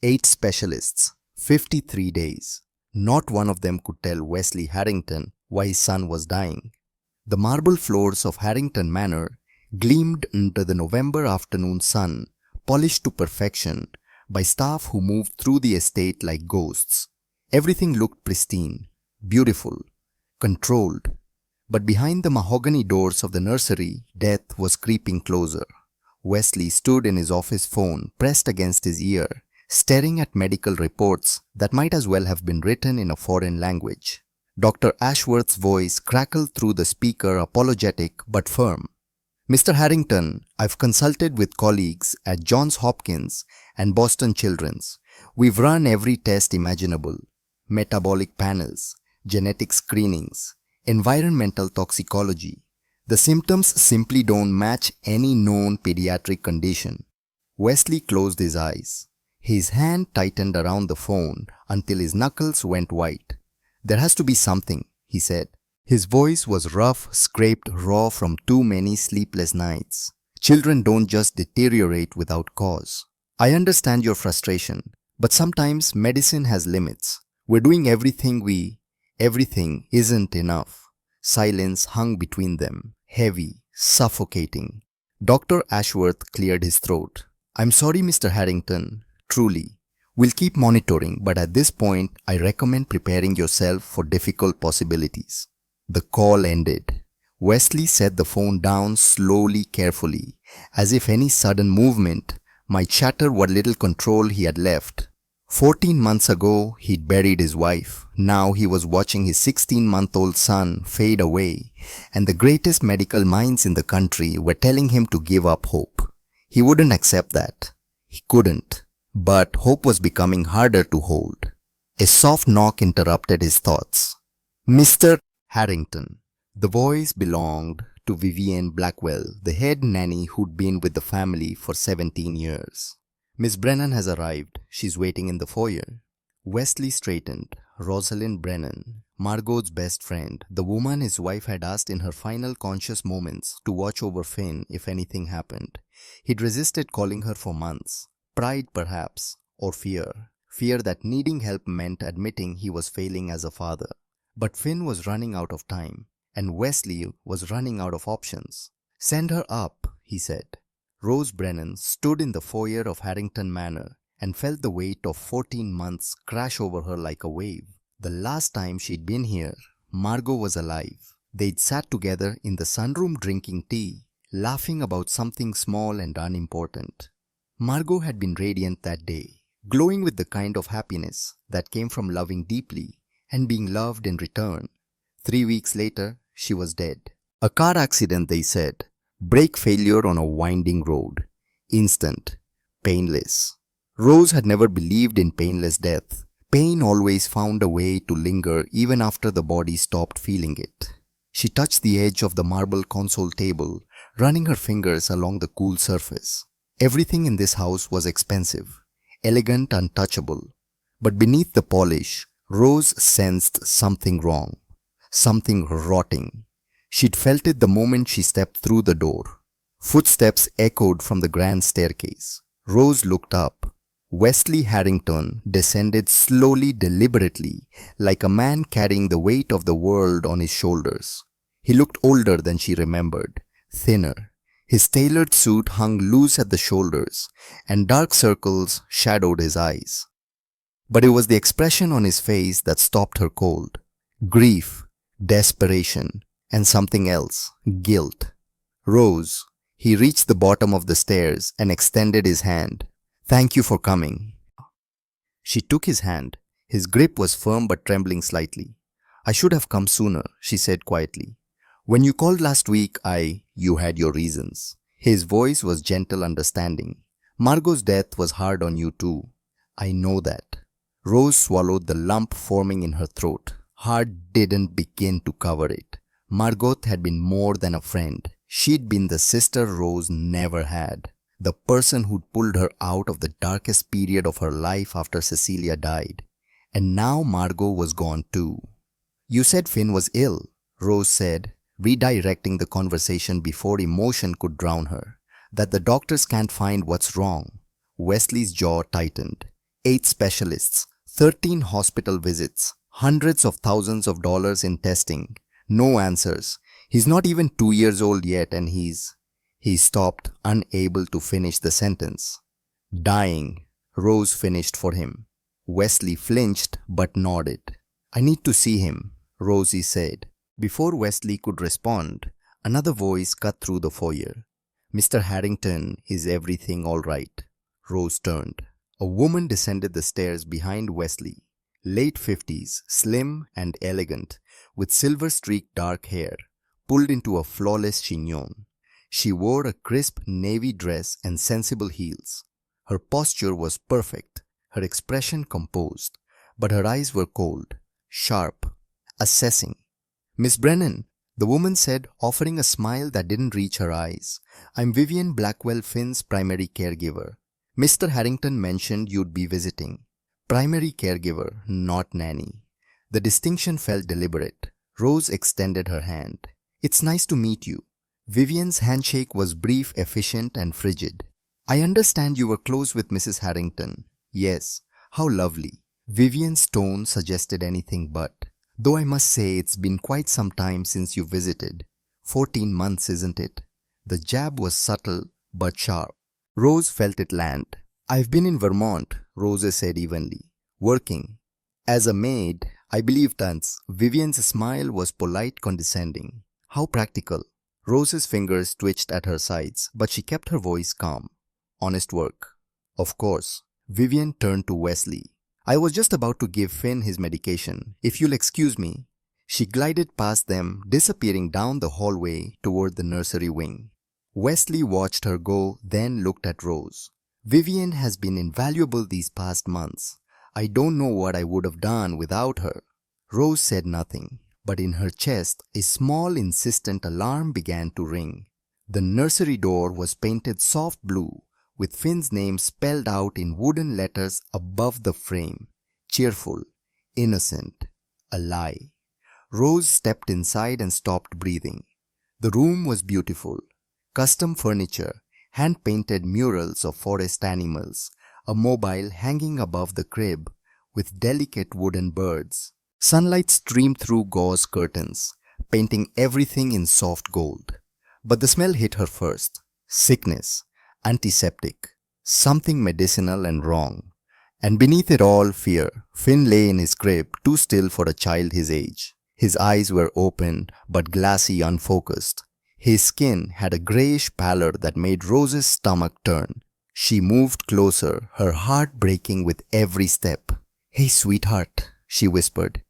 8 specialists, 53 days. Not one of them could tell Wesley Harrington why his son was dying. The marble floors of Harrington Manor gleamed under the November afternoon sun, polished to perfection by staff who moved through the estate like ghosts. Everything looked pristine, beautiful, controlled. But behind the mahogany doors of the nursery, death was creeping closer. Wesley stood in his office phone pressed against his ear, staring at medical reports that might as well have been written in a foreign language. Dr. Ashworth's voice crackled through the speaker, apologetic but firm. Mr. Harrington, I've consulted with colleagues at Johns Hopkins and Boston Children's. We've run every test imaginable. Metabolic panels, genetic screenings, environmental toxicology. The symptoms simply don't match any known pediatric condition. Wesley closed his eyes. His hand tightened around the phone until his knuckles went white. There has to be something, he said. His voice was rough, scraped, raw from too many sleepless nights. Children don't just deteriorate without cause. I understand your frustration, but sometimes medicine has limits. We're doing everything isn't enough. Silence hung between them, heavy, suffocating. Dr. Ashworth cleared his throat. I'm sorry, Mr. Harrington, truly. We'll keep monitoring, but at this point, I recommend preparing yourself for difficult possibilities. The call ended. Wesley set the phone down slowly, carefully, as if any sudden movement might shatter what little control he had left. 14 months ago, he'd buried his wife. Now he was watching his 16-month-old son fade away, and the greatest medical minds in the country were telling him to give up hope. He wouldn't accept that. He couldn't. But hope was becoming harder to hold. A soft knock interrupted his thoughts. Mr. Harrington. The voice belonged to Vivienne Blackwell, the head nanny who'd been with the family for 17 years. Miss Brennan has arrived. She's waiting in the foyer. Wesley straightened. Rosalind Brennan, Margot's best friend, the woman his wife had asked in her final conscious moments to watch over Finn if anything happened. He'd resisted calling her for months. Pride perhaps, or fear. Fear that needing help meant admitting he was failing as a father. But Finn was running out of time, and Wesley was running out of options. Send her up, he said. Rose Brennan stood in the foyer of Harrington Manor and felt the weight of 14 months crash over her like a wave. The last time she'd been here, Margot was alive. They'd sat together in the sunroom drinking tea, laughing about something small and unimportant. Margot had been radiant that day, glowing with the kind of happiness that came from loving deeply and being loved in return. 3 weeks later, she was dead. A car accident, they said. Brake failure on a winding road. Instant. Painless. Rose had never believed in painless death. Pain always found a way to linger even after the body stopped feeling it. She touched the edge of the marble console table, running her fingers along the cool surface. Everything in this house was expensive, elegant, untouchable. But beneath the polish, Rose sensed something wrong, something rotting. She'd felt it the moment she stepped through the door. Footsteps echoed from the grand staircase. Rose looked up. Wesley Harrington descended slowly, deliberately, like a man carrying the weight of the world on his shoulders. He looked older than she remembered, thinner. His tailored suit hung loose at the shoulders, and dark circles shadowed his eyes. But it was the expression on his face that stopped her cold. Grief, desperation, and something else, guilt. Rose. He reached the bottom of the stairs and extended his hand. Thank you for coming. She took his hand. His grip was firm but trembling slightly. I should have come sooner, she said quietly. When you called last week, you had your reasons. His voice was gentle understanding. Margot's death was hard on you too. I know that. Rose swallowed the lump forming in her throat. Heart didn't begin to cover it. Margot had been more than a friend. She'd been the sister Rose never had. The person who'd pulled her out of the darkest period of her life after Cecilia died. And now Margot was gone too. You said Finn was ill, Rose said, redirecting the conversation before emotion could drown her. That the doctors can't find what's wrong. Wesley's jaw tightened. 8 specialists, 13 hospital visits, hundreds of thousands of dollars in testing. No answers. He's not even 2 years old yet and He stopped, unable to finish the sentence. Dying, Rose finished for him. Wesley flinched but nodded. I need to see him, Rosie said. Before Wesley could respond, another voice cut through the foyer. Mr. Harrington, is everything all right? Rose turned. A woman descended the stairs behind Wesley, late 50s, slim and elegant, with silver-streaked dark hair, pulled into a flawless chignon. She wore a crisp navy dress and sensible heels. Her posture was perfect, her expression composed, but her eyes were cold, sharp, assessing. Miss Brennan, the woman said, offering a smile that didn't reach her eyes. I'm Vivian Blackwell Finn's primary caregiver. Mr. Harrington mentioned you'd be visiting. Primary caregiver, not nanny. The distinction felt deliberate. Rose extended her hand. It's nice to meet you. Vivian's handshake was brief, efficient, and frigid. I understand you were close with Mrs. Harrington. Yes, how lovely. Vivian's tone suggested anything but. Though I must say it's been quite some time since you visited. 14 months, isn't it? The jab was subtle but sharp. Rose felt it land. I've been in Vermont, Rose said evenly. Working. As a maid, I believe tons. Vivian's smile was polite, condescending. How practical. Rose's fingers twitched at her sides, but she kept her voice calm. Honest work. Of course. Vivian turned to Wesley. I was just about to give Finn his medication. If you'll excuse me. She glided past them, disappearing down the hallway toward the nursery wing. Wesley watched her go, then looked at Rose. Vivian has been invaluable these past months. I don't know what I would have done without her. Rose said nothing, but in her chest, a small, insistent alarm began to ring. The nursery door was painted soft blue, with Finn's name spelled out in wooden letters above the frame. Cheerful, innocent, a lie. Rose stepped inside and stopped breathing. The room was beautiful. Custom furniture, hand-painted murals of forest animals, a mobile hanging above the crib with delicate wooden birds. Sunlight streamed through gauze curtains, painting everything in soft gold. But the smell hit her first. Sickness, antiseptic, something medicinal and wrong. And beneath it all, fear. Finn lay in his crib, too still for a child his age. His eyes were open, but glassy, unfocused. His skin had a grayish pallor that made Rose's stomach turn. She moved closer, her heart breaking with every step. Hey, sweetheart, she whispered.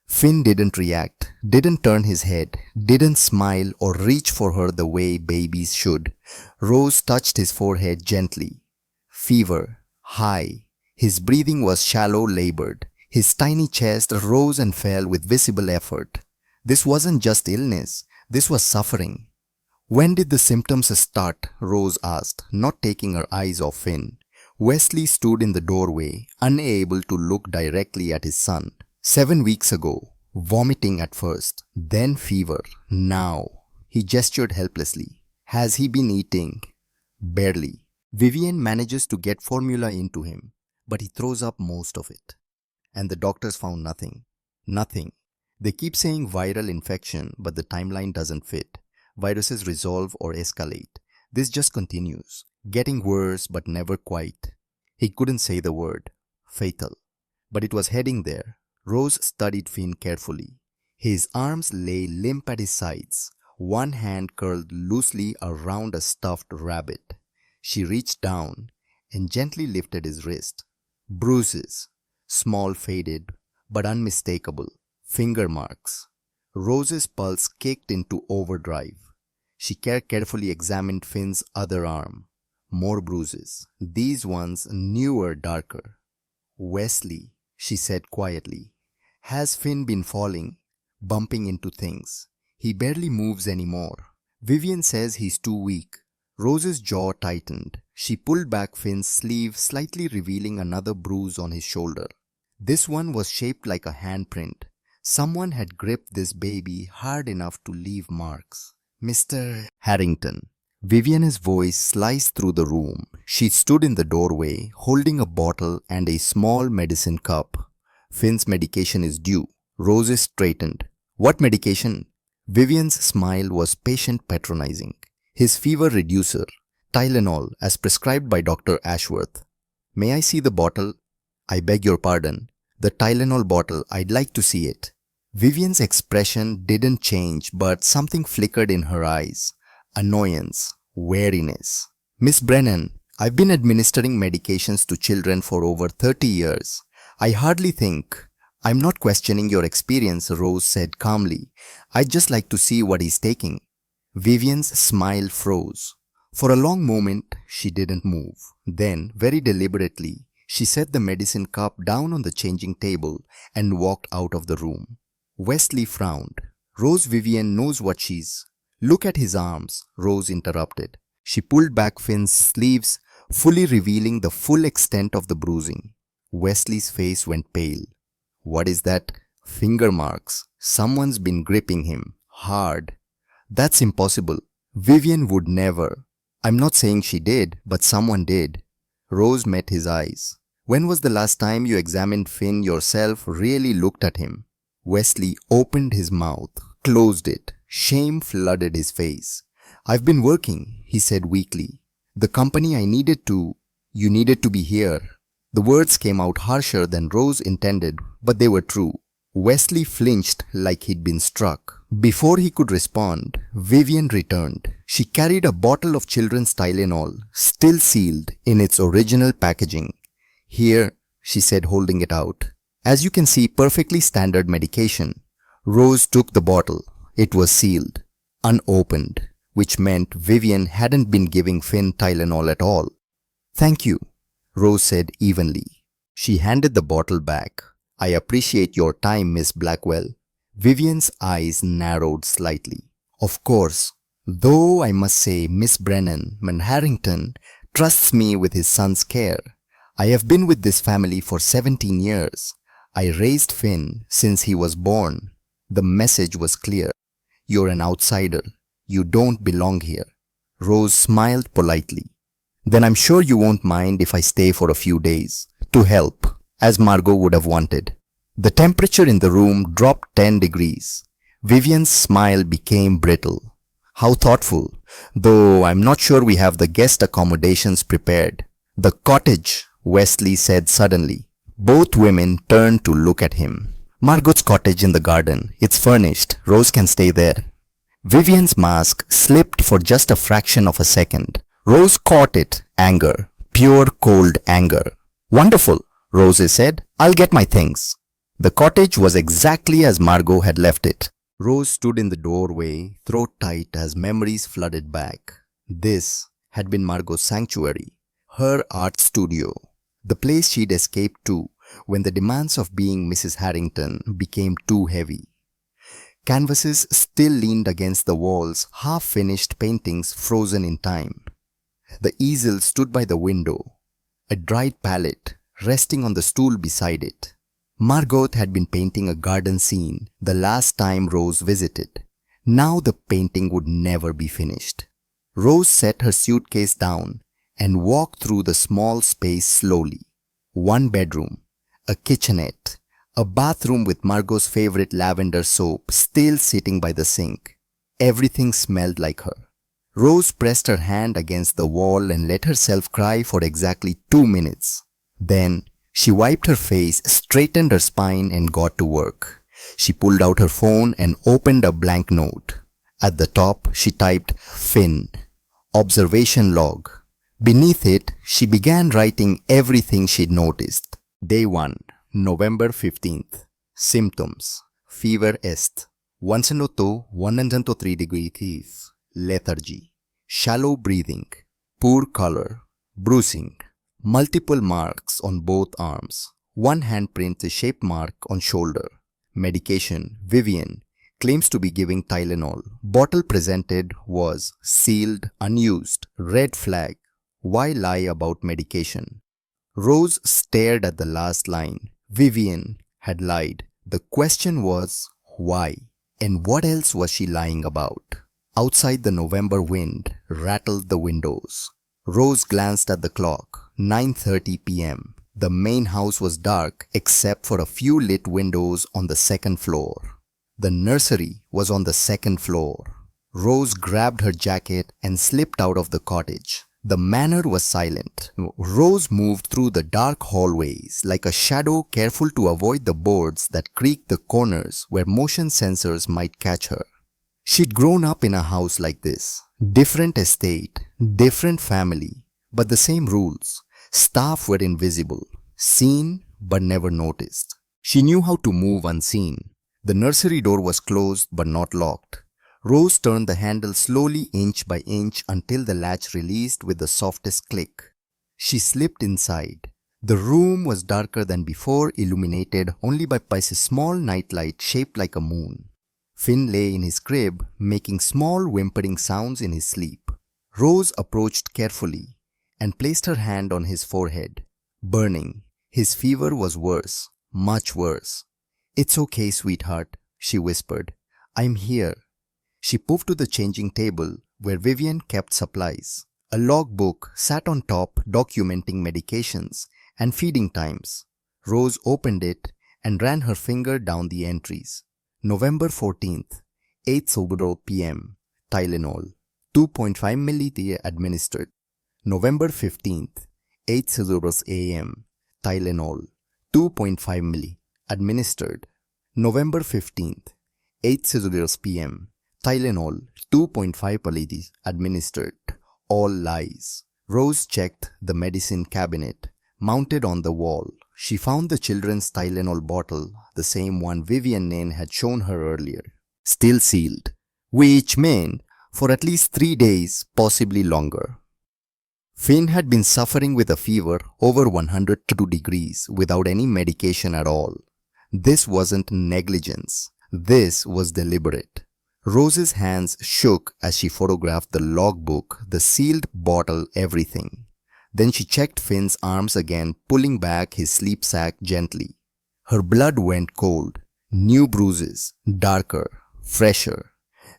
Finn didn't react, didn't turn his head, didn't smile or reach for her the way babies should. Rose touched his forehead gently. Fever, high. His breathing was shallow, labored. His tiny chest rose and fell with visible effort. This wasn't just illness, this was suffering. When did the symptoms start? Rose asked, not taking her eyes off Finn. Wesley stood in the doorway, unable to look directly at his son. 7 weeks ago, vomiting at first, then fever, now. He gestured helplessly. Has he been eating? Barely. Vivian manages to get formula into him, but he throws up most of it. And the doctors found nothing. Nothing. They keep saying viral infection, but the timeline doesn't fit. Viruses resolve or escalate. This just continues, getting worse but never quite. He couldn't say the word. Fatal. But it was heading there. Rose studied Finn carefully. His arms lay limp at his sides, one hand curled loosely around a stuffed rabbit. She reached down and gently lifted his wrist. Bruises, small, faded, but unmistakable. Finger marks. Rose's pulse kicked into overdrive. She carefully examined Finn's other arm. More bruises. These ones newer, darker. Wesley, she said quietly. Has Finn been falling, bumping into things? He barely moves anymore. Vivian says he's too weak. Rose's jaw tightened. She pulled back Finn's sleeve, slightly revealing another bruise on his shoulder. This one was shaped like a handprint. Someone had gripped this baby hard enough to leave marks. Mr. Harrington. Vivian's voice sliced through the room. She stood in the doorway, holding a bottle and a small medicine cup. Finn's medication is due. Rose straightened. What medication? Vivian's smile was patient patronizing. His fever reducer, Tylenol, as prescribed by Dr. Ashworth. May I see the bottle? I beg your pardon. The Tylenol bottle, I'd like to see it. Vivian's expression didn't change, but something flickered in her eyes. Annoyance, wariness. Miss Brennan, I've been administering medications to children for over 30 years. I hardly think. I'm not questioning your experience, Rose said calmly. I'd just like to see what he's taking. Vivian's smile froze. For a long moment, she didn't move. Then, very deliberately, she set the medicine cup down on the changing table and walked out of the room. Wesley frowned. Rose, Vivian knows what she's... Look at his arms, Rose interrupted. She pulled back Finn's sleeves, fully revealing the full extent of the bruising. Wesley's face went pale. What is that? Finger marks. Someone's been gripping him. Hard. That's impossible. Vivian would never. I'm not saying she did, but someone did. Rose met his eyes. When was the last time you examined Finn yourself, really looked at him? Wesley opened his mouth, closed it. Shame flooded his face. I've been working, he said weakly. The company you needed to be here. The words came out harsher than Rose intended, but they were true. Wesley flinched like he'd been struck. Before he could respond, Vivian returned. She carried a bottle of children's Tylenol, still sealed in its original packaging. Here, she said, holding it out. As you can see, perfectly standard medication. Rose took the bottle. It was sealed, unopened, which meant Vivian hadn't been giving Finn Tylenol at all. Thank you, Rose said evenly. She handed the bottle back. I appreciate your time, Miss Blackwell. Vivian's eyes narrowed slightly. Of course, though I must say Miss Brennan Harrington trusts me with his son's care. I have been with this family for 17 years. I raised Finn since he was born. The message was clear. You're an outsider. You don't belong here. Rose smiled politely. Then I'm sure you won't mind if I stay for a few days. To help, as Margot would have wanted. The temperature in the room dropped 10 degrees. Vivian's smile became brittle. How thoughtful, though I'm not sure we have the guest accommodations prepared. The cottage, Wesley said suddenly. Both women turned to look at him. Margot's cottage in the garden. It's furnished. Rose can stay there. Vivian's mask slipped for just a fraction of a second. Rose caught it. Anger. Pure cold anger. Wonderful, Rose said. I'll get my things. The cottage was exactly as Margot had left it. Rose stood in the doorway, throat tight as memories flooded back. This had been Margot's sanctuary, her art studio, the place she'd escaped to when the demands of being Mrs. Harrington became too heavy. Canvases still leaned against the walls, half-finished paintings frozen in time. The easel stood by the window, a dried palette resting on the stool beside it. Margot had been painting a garden scene the last time Rose visited. Now the painting would never be finished. Rose set her suitcase down and walked through the small space slowly. One bedroom, a kitchenette, a bathroom with Margot's favorite lavender soap still sitting by the sink. Everything smelled like her. Rose pressed her hand against the wall and let herself cry for exactly 2 minutes. Then she wiped her face, straightened her spine and got to work. She pulled out her phone and opened a blank note. At the top, she typed Finn. Observation log. Beneath it, she began writing everything she'd noticed. Day 1, November 15th. Symptoms. Fever est. 102, 103 degrees. Lethargy. Shallow breathing. Poor color. Bruising. Multiple marks on both arms. One handprint, a shape mark on shoulder. Medication. Vivian. Claims to be giving Tylenol. Bottle presented was sealed, unused. Red flag. Why lie about medication? Rose stared at the last line. Vivian had lied. The question was, why? And what else was she lying about? Outside, the November wind rattled the windows. Rose glanced at the clock. 9:30 p.m. The main house was dark except for a few lit windows on the second floor. The nursery was on the second floor. Rose grabbed her jacket and slipped out of the cottage. The manor was silent. Rose moved through the dark hallways like a shadow, careful to avoid the boards that creaked the corners where motion sensors might catch her. She'd grown up in a house like this. Different estate, different family, but the same rules. Staff were invisible, seen but never noticed. She knew how to move unseen. The nursery door was closed but not locked. Rose turned the handle slowly, inch by inch, until the latch released with the softest click. She slipped inside. The room was darker than before, illuminated only by a small nightlight shaped like a moon. Finn lay in his crib, making small whimpering sounds in his sleep. Rose approached carefully and placed her hand on his forehead. Burning. His fever was worse, much worse. "It's okay, sweetheart," she whispered. "I'm here." She moved to the changing table where Vivian kept supplies. A logbook sat on top documenting medications and feeding times. Rose opened it and ran her finger down the entries. November 14th, 8:00 p.m. Tylenol, 2.5 ml administered. November 15th, 8:00 a.m. Tylenol, 2.5 ml administered. November 15th, 8:00 p.m. Tylenol, 2.5 ml administered. All lies. Rose checked the medicine cabinet, mounted on the wall. She found the children's Tylenol bottle, the same one Vivian Nain had shown her earlier, still sealed, which meant for at least 3 days, possibly longer. Finn had been suffering with a fever over 102 degrees without any medication at all. This wasn't negligence. This was deliberate. Rose's hands shook as she photographed the logbook, the sealed bottle, everything. Then she checked Finn's arms again, pulling back his sleep sack gently. Her blood went cold. New bruises, darker, fresher.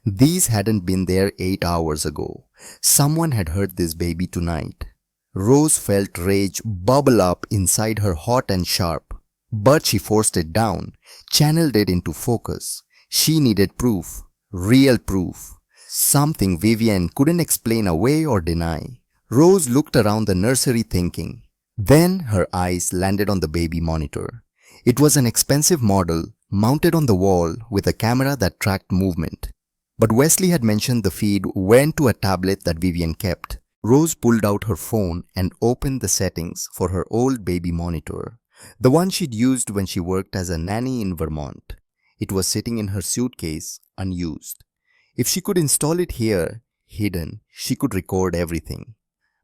These hadn't been there 8 hours ago. Someone had hurt this baby tonight. Rose felt rage bubble up inside her, hot and sharp. But she forced it down, channeled it into focus. She needed proof. Real proof. Something Vivian couldn't explain away or deny. Rose looked around the nursery thinking. Then her eyes landed on the baby monitor. It was an expensive model mounted on the wall with a camera that tracked movement. But Wesley had mentioned the feed went to a tablet that Vivian kept. Rose pulled out her phone and opened the settings for her old baby monitor, the one she'd used when she worked as a nanny in Vermont. It was sitting in her suitcase, unused. If she could install it here, hidden, she could record everything.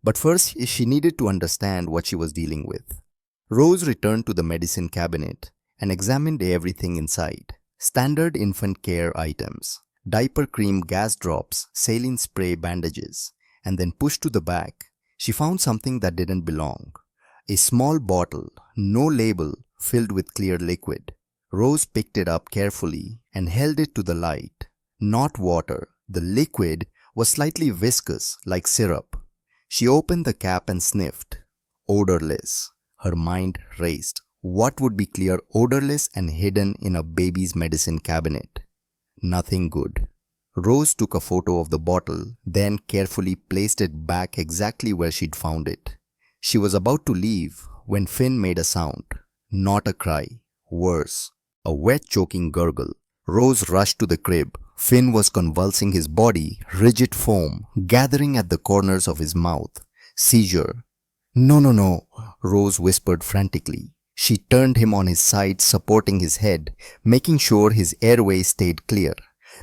But first, she needed to understand what she was dealing with. Rose returned to the medicine cabinet and examined everything inside. Standard infant care items, diaper cream, gas drops, saline spray, bandages, and then pushed to the back. She found something that didn't belong. A small bottle, no label, filled with clear liquid. Rose picked it up carefully and held it to the light. Not water. The liquid was slightly viscous, like syrup. She opened the cap and sniffed. Odorless. Her mind raced. What would be clear, odorless, and hidden in a baby's medicine cabinet? Nothing good. Rose took a photo of the bottle, then carefully placed it back exactly where she'd found it. She was about to leave when Finn made a sound. Not a cry. Worse. A wet, choking gurgle. Rose rushed to the crib. Finn was convulsing his body, rigid foam gathering at the corners of his mouth. Seizure. "No, no, no," Rose whispered frantically. She turned him on his side, supporting his head, making sure his airway stayed clear.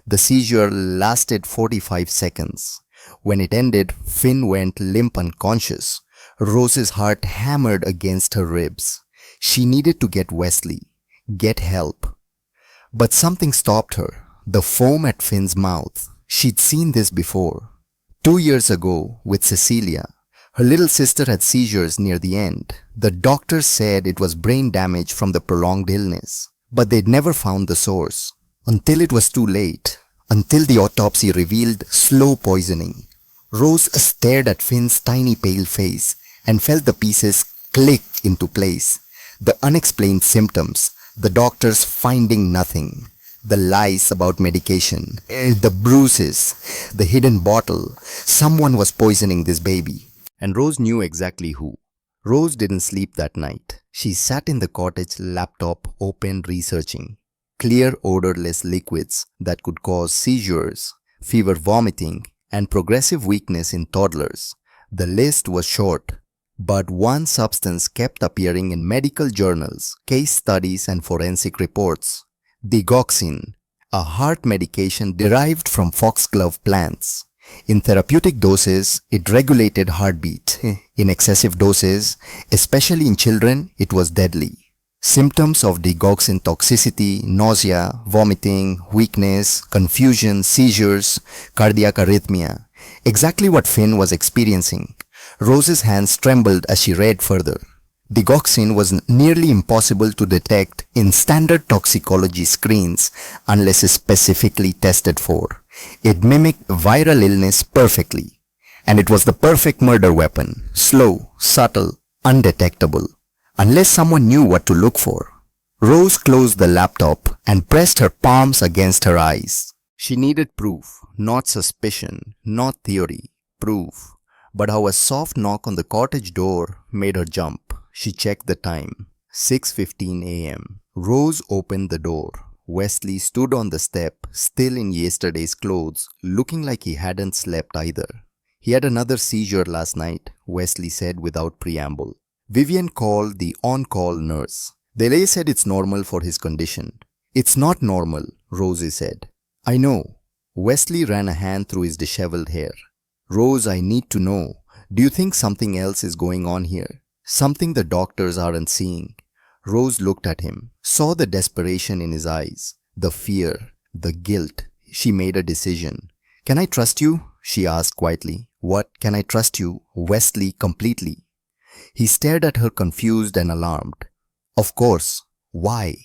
The seizure lasted 45 seconds. When it ended, Finn went limp unconscious. Rose's heart hammered against her ribs. She needed to get Wesley. Get help. But something stopped her. The foam at Finn's mouth. She'd seen this before. 2 years ago, with Cecilia. Her little sister had seizures near the end. The doctor said it was brain damage from the prolonged illness. But they'd never found the source. Until it was too late. until the autopsy revealed slow poisoning. Rose stared at Finn's tiny pale face and felt the pieces click into place. The unexplained symptoms, the doctors finding nothing, the lies about medication, the bruises, the hidden bottle. Someone was poisoning this baby. And Rose knew exactly who. Rose didn't sleep that night. She sat in the cottage, laptop open, researching. Clear, odorless liquids that could cause seizures, fever, vomiting, and progressive weakness in toddlers. The list was short, but one substance kept appearing in medical journals, case studies, and forensic reports. Digoxin, a heart medication derived from foxglove plants. In therapeutic doses, it regulated heartbeat. In excessive doses, especially in children, it was deadly. Symptoms of digoxin toxicity: nausea, vomiting, weakness, confusion, seizures, cardiac arrhythmia. Exactly what Finn was experiencing. Rose's hands trembled as she read further. Digoxin was nearly impossible to detect in standard toxicology screens unless specifically tested for. It mimicked viral illness perfectly. And it was the perfect murder weapon. Slow, subtle, undetectable. Unless someone knew what to look for. Rose closed the laptop and pressed her palms against her eyes. She needed proof, not suspicion, not theory. Proof. But how a soft knock on the cottage door made her jump. She checked the time. 6:15 a.m. Rose opened the door. Wesley stood on the step, still in yesterday's clothes, looking like he hadn't slept either. He had another seizure last night, Wesley said without preamble. Vivian called the on-call nurse. They said it's normal for his condition. It's not normal, Rosie said. I know. Wesley ran a hand through his disheveled hair. Rose, I need to know. Do you think something else is going on here? Something the doctors aren't seeing? Rose looked at him, saw the desperation in his eyes, the fear, the guilt. She made a decision. Can I trust you? She asked quietly. What? Can I trust you? Wesley, completely. He stared at her confused and alarmed. Of course. Why?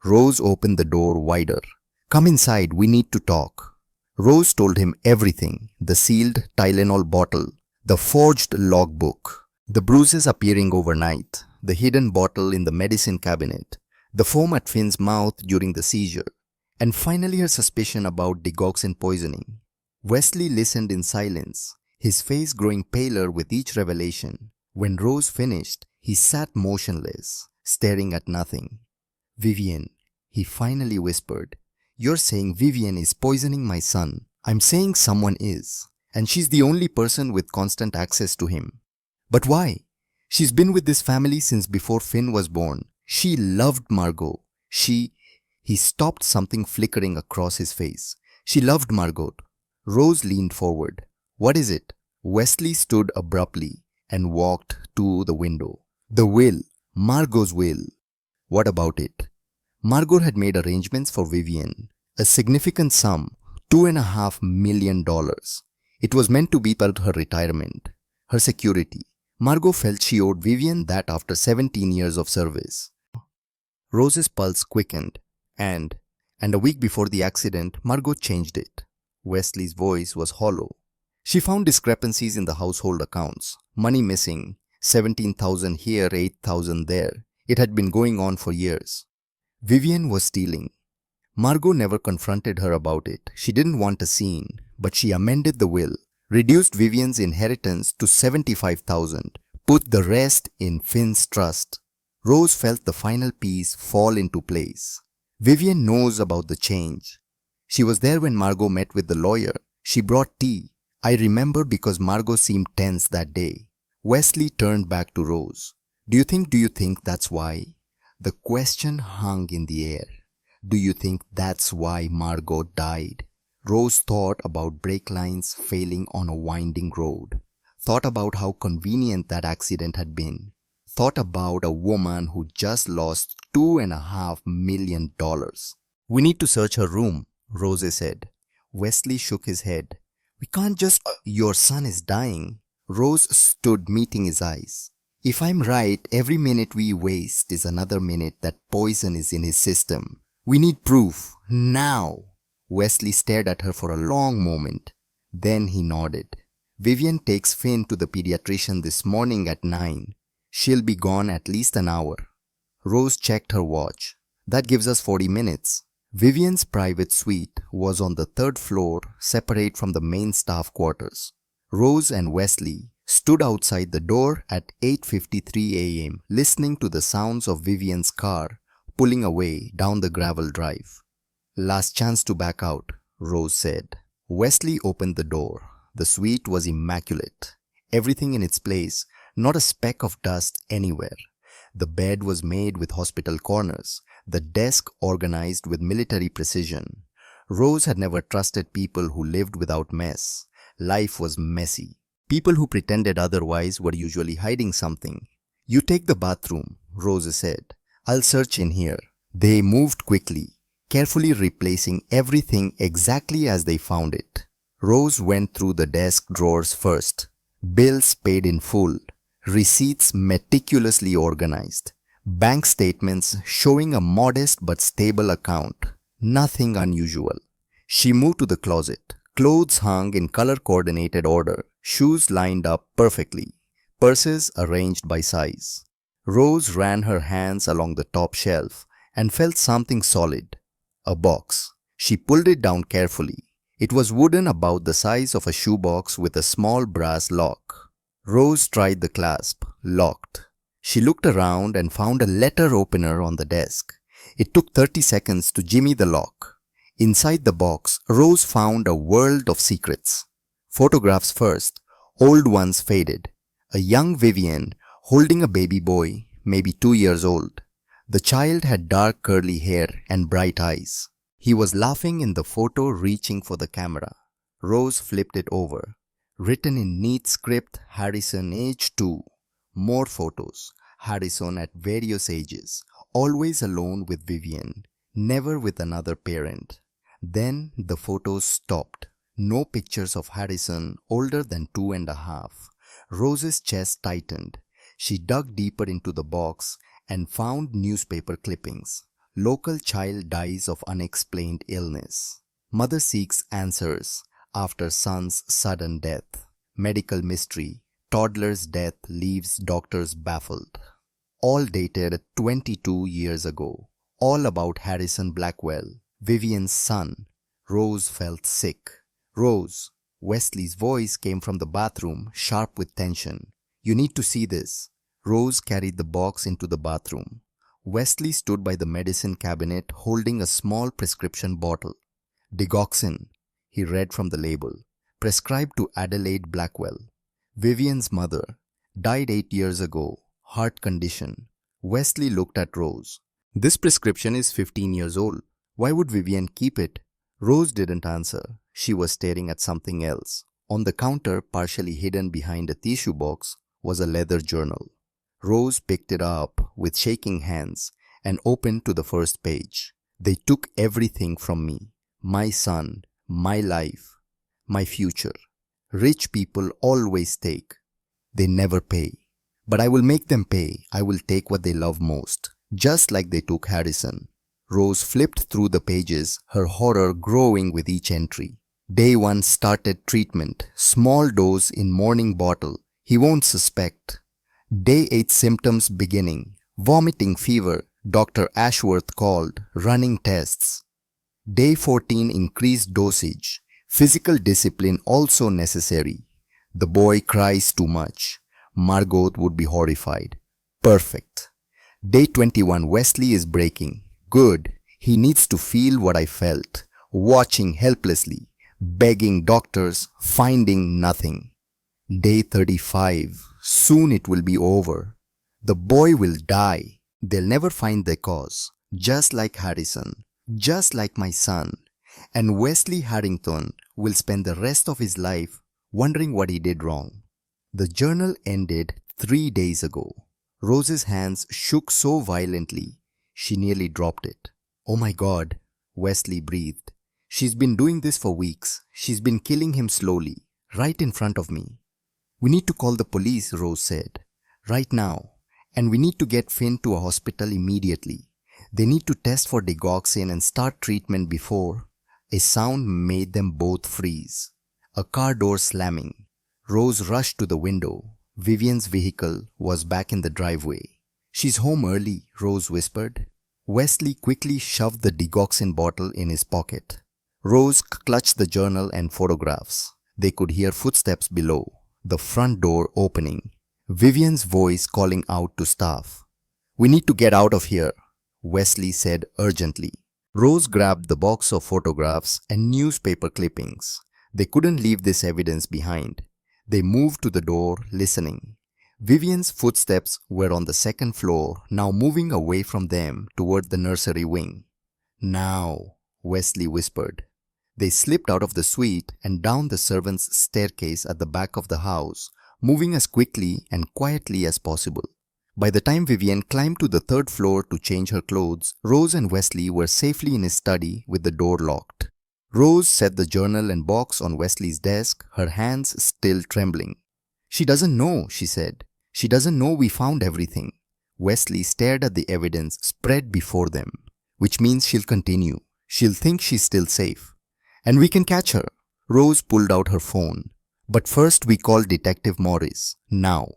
Rose opened the door wider. Come inside, we need to talk. Rose told him everything, the sealed Tylenol bottle, the forged logbook, the bruises appearing overnight, the hidden bottle in the medicine cabinet, the foam at Finn's mouth during the seizure, and finally her suspicion about digoxin poisoning. Wesley listened in silence, his face growing paler with each revelation. When Rose finished, he sat motionless, staring at nothing. Vivian, he finally whispered. You're saying Vivian is poisoning my son. I'm saying someone is, and she's the only person with constant access to him. But why? She's been with this family since before Finn was born. She loved Margot. He stopped, something flickering across his face. She loved Margot. Rose leaned forward. What is it? Wesley stood abruptly and walked to the window. The will. Margot's will. What about it? Margot had made arrangements for Vivian. A significant sum, $2.5 million. It was meant to be part of her retirement, her security. Margot felt she owed Vivian that after 17 years of service. Rose's pulse quickened, and a week before the accident, Margot changed it. Wesley's voice was hollow. She found discrepancies in the household accounts. Money missing, 17,000 here, 8,000 there. It had been going on for years. Vivian was stealing. Margot never confronted her about it. She didn't want a scene, but she amended the will, reduced Vivian's inheritance to 75,000, put the rest in Finn's trust. Rose felt the final piece fall into place. Vivian knows about the change. She was there when Margot met with the lawyer. She brought tea. I remember because Margot seemed tense that day. Wesley turned back to Rose. Do you think that's why? The question hung in the air. Do you think that's why Margot died? Rose thought about brake lines failing on a winding road. Thought about how convenient that accident had been. Thought about a woman who just lost $2.5 million. We need to search her room, Rose said. Wesley shook his head. We can't just... Your son is dying. Rose stood, meeting his eyes. If I'm right, every minute we waste is another minute that poison is in his system. We need proof. Now. Wesley stared at her for a long moment. Then he nodded. Vivian takes Finn to the pediatrician this morning at 9. She'll be gone at least an hour. Rose checked her watch. That gives us 40 minutes. Vivian's private suite was on the third floor, separate from the main staff quarters. Rose and Wesley stood outside the door at 8:53 a.m. listening to the sounds of Vivian's car pulling away down the gravel drive. "Last chance to back out," Rose said. Wesley opened the door. The suite was immaculate. Everything in its place, not a speck of dust anywhere. The bed was made with hospital corners, the desk organized with military precision. Rose had never trusted people who lived without mess. Life was messy. People who pretended otherwise were usually hiding something. "You take the bathroom," Rose said. "I'll search in here." They moved quickly, carefully replacing everything exactly as they found it. Rose went through the desk drawers first. Bills paid in full. Receipts meticulously organized. Bank statements showing a modest but stable account. Nothing unusual. She moved to the closet. Clothes hung in color-coordinated order. Shoes lined up perfectly. Purses arranged by size. Rose ran her hands along the top shelf and felt something solid. A box. She pulled it down carefully. It was wooden, about the size of a shoebox with a small brass lock. Rose tried the clasp. Locked. She looked around and found a letter opener on the desk. It took 30 seconds to jimmy the lock. Inside the box, Rose found a world of secrets. Photographs first, old ones faded. A young Vivian holding a baby boy, maybe 2 years old. The child had dark curly hair and bright eyes. He was laughing in the photo, reaching for the camera. Rose flipped it over. Written in neat script, Harrison age 2. More photos. Harrison at various ages. Always alone with Vivian. Never with another parent. Then the photos stopped. No pictures of Harrison older than 2.5. Rose's chest tightened. She dug deeper into the box and found newspaper clippings. Local child dies of unexplained illness. Mother seeks answers after son's sudden death. Medical mystery. Toddler's death leaves doctors baffled. All dated 22 years ago. All about Harrison Blackwell, Vivian's son. Rose felt sick. "Rose," Wesley's voice came from the bathroom, sharp with tension. "You need to see this." Rose carried the box into the bathroom. Wesley stood by the medicine cabinet holding a small prescription bottle. "Digoxin," he read from the label. "Prescribed to Adelaide Blackwell. Vivian's mother. Died 8 years ago. Heart condition." Wesley looked at Rose. "This prescription is 15 years old. Why would Vivian keep it?" Rose didn't answer. She was staring at something else. On the counter, partially hidden behind a tissue box, was a leather journal. Rose picked it up with shaking hands and opened to the first page. "They took everything from me. My son, my life, my future. Rich people always take. They never pay. But I will make them pay. I will take what they love most. Just like they took Harrison." Rose flipped through the pages, her horror growing with each entry. Day 1 started treatment. Small dose in morning bottle. He won't suspect. Day 8 symptoms beginning. Vomiting, fever. Dr. Ashworth called. Running tests. Day 14 increased dosage. Physical discipline also necessary. The boy cries too much. Margot would be horrified. Perfect. Day 21 Wesley is breaking. Good. He needs to feel what I felt. Watching helplessly. Begging doctors. Finding nothing. Day 35. Soon it will be over. The boy will die. They'll never find the cause. Just like Harrison. Just like my son. And Wesley Harrington will spend the rest of his life wondering what he did wrong. The journal ended 3 days ago. Rose's hands shook so violently, she nearly dropped it. "Oh my God," Wesley breathed. "She's been doing this for weeks. She's been killing him slowly, right in front of me." "We need to call the police," Rose said. "Right now. And we need to get Finn to a hospital immediately. They need to test for digoxin and start treatment before." A sound made them both freeze. A car door slamming. Rose rushed to the window. Vivian's vehicle was back in the driveway. "She's home early," Rose whispered. Wesley quickly shoved the digoxin bottle in his pocket. Rose clutched the journal and photographs. They could hear footsteps below, the front door opening. Vivian's voice calling out to staff. "We need to get out of here," Wesley said urgently. Rose grabbed the box of photographs and newspaper clippings. They couldn't leave this evidence behind. They moved to the door, listening. Vivian's footsteps were on the second floor, now moving away from them toward the nursery wing. "Now," Wesley whispered. They slipped out of the suite and down the servants' staircase at the back of the house, moving as quickly and quietly as possible. By the time Vivian climbed to the third floor to change her clothes, Rose and Wesley were safely in his study with the door locked. Rose set the journal and box on Wesley's desk, her hands still trembling. "She doesn't know," she said. "She doesn't know we found everything." Wesley stared at the evidence spread before them. "Which means she'll continue. She'll think she's still safe. And we can catch her." Rose pulled out her phone. "But first we call Detective Morris. Now."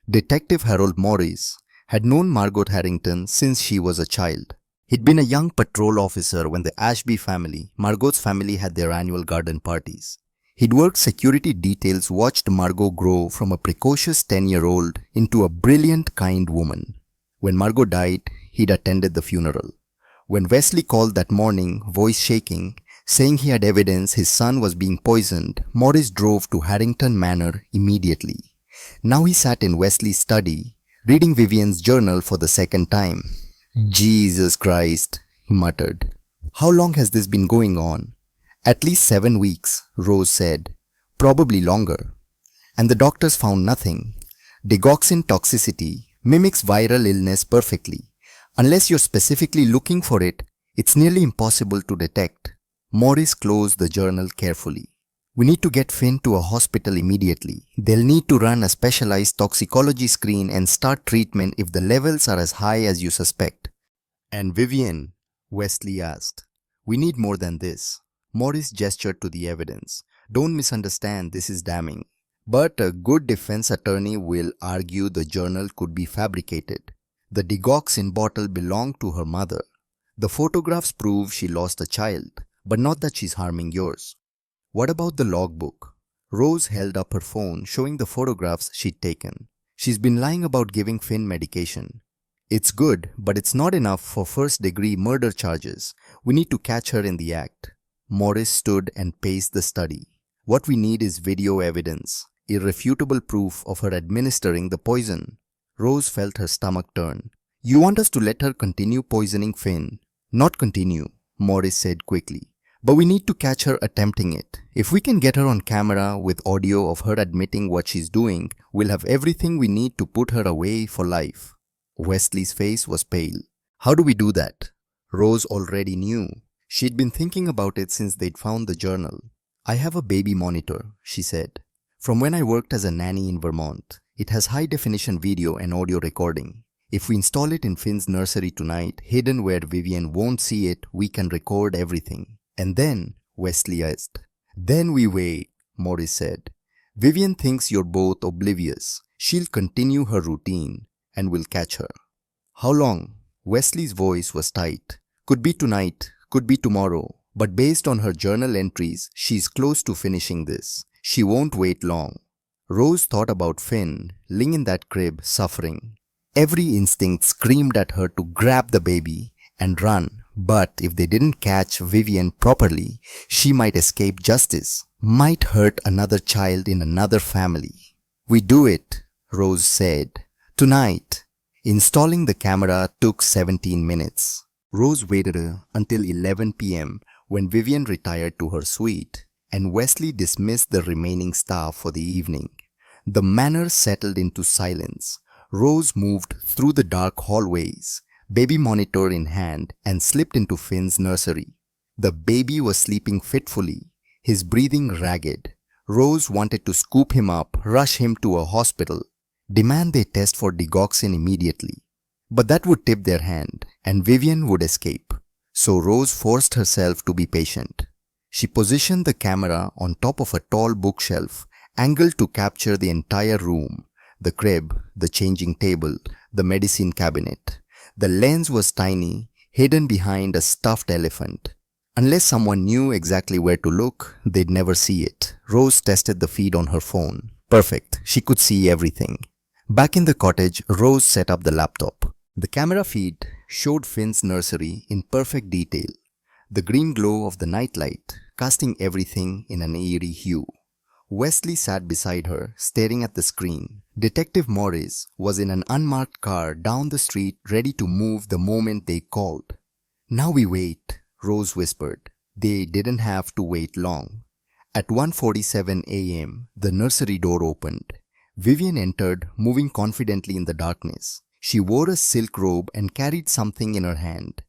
Detective Harold Morris had known Margot Harrington since she was a child. He'd been a young patrol officer when the Ashby family, Margot's family, had their annual garden parties. He'd worked security details, watched Margot grow from a precocious 10-year-old into a brilliant, kind woman. When Margot died, he'd attended the funeral. When Wesley called that morning, voice shaking, saying he had evidence his son was being poisoned, Morris drove to Harrington Manor immediately. Now he sat in Wesley's study, reading Vivian's journal for the second time. "Jesus Christ," he muttered. "How long has this been going on?" "At least 7 weeks, Rose said. "Probably longer." "And the doctors found nothing." "Digoxin toxicity mimics viral illness perfectly. Unless you're specifically looking for it, it's nearly impossible to detect." Morris closed the journal carefully. "We need to get Finn to a hospital immediately. They'll need to run a specialized toxicology screen and start treatment if the levels are as high as you suspect." "And Vivian?" Wesley asked. "We need more than this." Morris gestured to the evidence. "Don't misunderstand, this is damning. But a good defense attorney will argue the journal could be fabricated. The digoxin bottle belonged to her mother. The photographs prove she lost a child, but not that she's harming yours." "What about the logbook?" Rose held up her phone, showing the photographs she'd taken. "She's been lying about giving Finn medication." "It's good, but it's not enough for first-degree murder charges. We need to catch her in the act." Morris stood and paced the study. "What we need is video evidence, irrefutable proof of her administering the poison." Rose felt her stomach turn. "You want us to let her continue poisoning Finn?" "Not continue," Morris said quickly. "But we need to catch her attempting it. If we can get her on camera with audio of her admitting what she's doing, we'll have everything we need to put her away for life." Wesley's face was pale. "How do we do that?" Rose already knew. She'd been thinking about it since they'd found the journal. "I have a baby monitor," she said. "From when I worked as a nanny in Vermont. It has high-definition video and audio recording. If we install it in Finn's nursery tonight, hidden where Vivian won't see it, we can record everything." "And then?" Wesley asked. "Then we wait," Morris said. "Vivian thinks you're both oblivious. She'll continue her routine, and we'll catch her." "How long?" Wesley's voice was tight. "Could be tonight, could be tomorrow. But based on her journal entries, she's close to finishing this. She won't wait long." Rose thought about Finn, lying in that crib, suffering. Every instinct screamed at her to grab the baby and run. But if they didn't catch Vivian properly, she might escape justice, might hurt another child in another family. "We do it," Rose said. "Tonight." Installing the camera took 17 minutes. Rose waited until 11 p.m. when Vivian retired to her suite, and Wesley dismissed the remaining staff for the evening. The manor settled into silence. Rose moved through the dark hallways, baby monitor in hand, and slipped into Finn's nursery. The baby was sleeping fitfully, his breathing ragged. Rose wanted to scoop him up, rush him to a hospital, demand they test for digoxin immediately. But that would tip their hand, and Vivian would escape. So Rose forced herself to be patient. She positioned the camera on top of a tall bookshelf, angled to capture the entire room, the crib, the changing table, the medicine cabinet. The lens was tiny, hidden behind a stuffed elephant. Unless someone knew exactly where to look, they'd never see it. Rose tested the feed on her phone. Perfect. She could see everything. Back in the cottage, Rose set up the laptop. The camera feed showed Finn's nursery in perfect detail. The green glow of the nightlight casting everything in an eerie hue. Wesley sat beside her, staring at the screen. Detective Morris was in an unmarked car down the street, ready to move the moment they called. "Now we wait," Rose whispered. They didn't have to wait long. At 1:47 a.m., the nursery door opened. Vivian entered, moving confidently in the darkness. She wore a silk robe and carried something in her hand.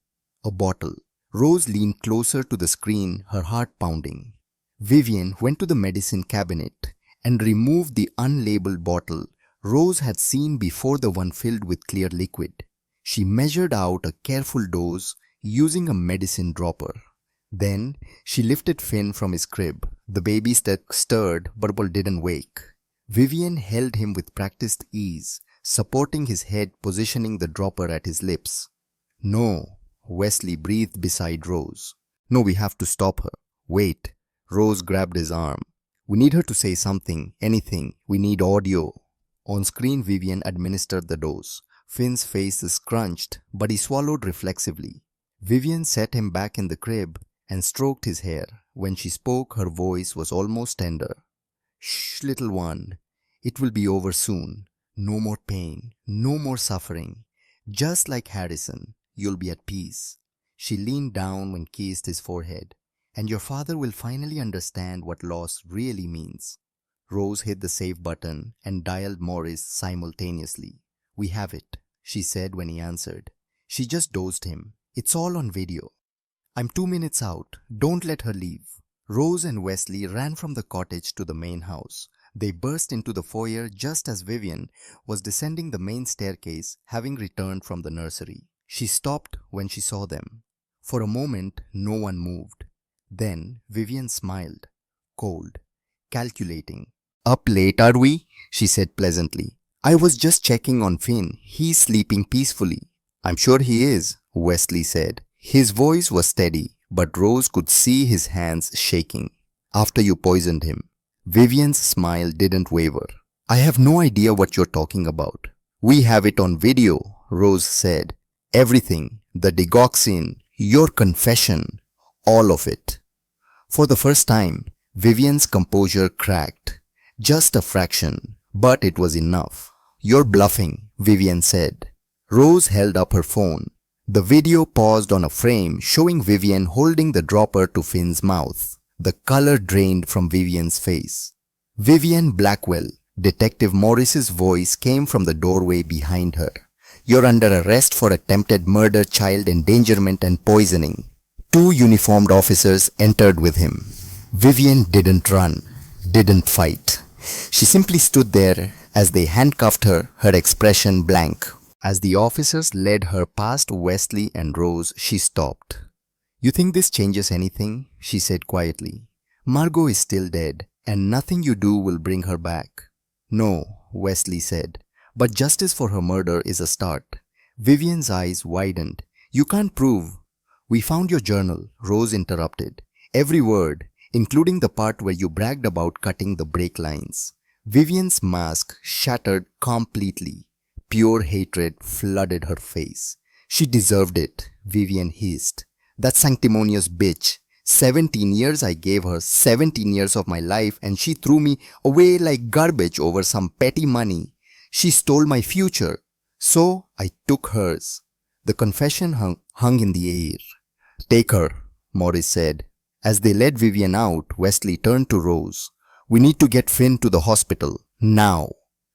A bottle. Rose leaned closer to the screen, her heart pounding. Vivian went to the medicine cabinet and removed the unlabeled bottle Rose had seen before, the one filled with clear liquid. She measured out a careful dose using a medicine dropper. Then she lifted Finn from his crib. The baby stirred but didn't wake. Vivian held him with practiced ease, supporting his head, positioning the dropper at his lips. "No," Wesley breathed beside Rose. "No, we have to stop her." "Wait." Rose grabbed his arm. "We need her to say something, anything. We need audio." On screen, Vivian administered the dose. Finn's face scrunched, but he swallowed reflexively. Vivian set him back in the crib and stroked his hair. When she spoke, her voice was almost tender. "Shh, little one. It will be over soon. No more pain, no more suffering. Just like Harrison, you'll be at peace." She leaned down and kissed his forehead. "And your father will finally understand what loss really means." Rose hit the save button and dialed Morris simultaneously. "We have it," she said when he answered. She just dosed him. "It's all on video. I'm 2 minutes out. Don't let her leave." Rose and Wesley ran from the cottage to the main house. They burst into the foyer just as Vivian was descending the main staircase, having returned from the nursery. She stopped when she saw them. For a moment, no one moved. Then Vivian smiled, cold, calculating. "Up late, are we?" she said pleasantly. "I was just checking on Finn. He's sleeping peacefully." "I'm sure he is," Wesley said. His voice was steady, but Rose could see his hands shaking. "After you poisoned him." Vivian's smile didn't waver. "I have no idea what you're talking about." "We have it on video," Rose said. "Everything. The digoxin, your confession, all of it." For the first time, Vivian's composure cracked. Just a fraction, but it was enough. "You're bluffing," Vivian said. Rose held up her phone. The video paused on a frame showing Vivian holding the dropper to Finn's mouth. The color drained from Vivian's face. "Vivian Blackwell," Detective Morris's voice came from the doorway behind her. "You're under arrest for attempted murder, child endangerment, and poisoning." 2 uniformed officers entered with him. Vivian didn't run, didn't fight. She simply stood there as they handcuffed her, her expression blank. As the officers led her past Wesley and Rose, she stopped. "You think this changes anything?" she said quietly. "Margot is still dead, and nothing you do will bring her back." "No," Wesley said, "but justice for her murder is a start." Vivian's eyes widened. "You can't prove." "We found your journal," Rose interrupted. "Every word, including the part where you bragged about cutting the brake lines." Vivian's mask shattered completely. Pure hatred flooded her face. "She deserved it," Vivian hissed. "That sanctimonious bitch. 17 years I gave her, 17 years of my life, and she threw me away like garbage over some petty money. She stole my future, so I took hers." The confession hung in the air. "Take her," Morris said. As they led Vivian out, Wesley turned to Rose. "We need to get Finn to the hospital, now."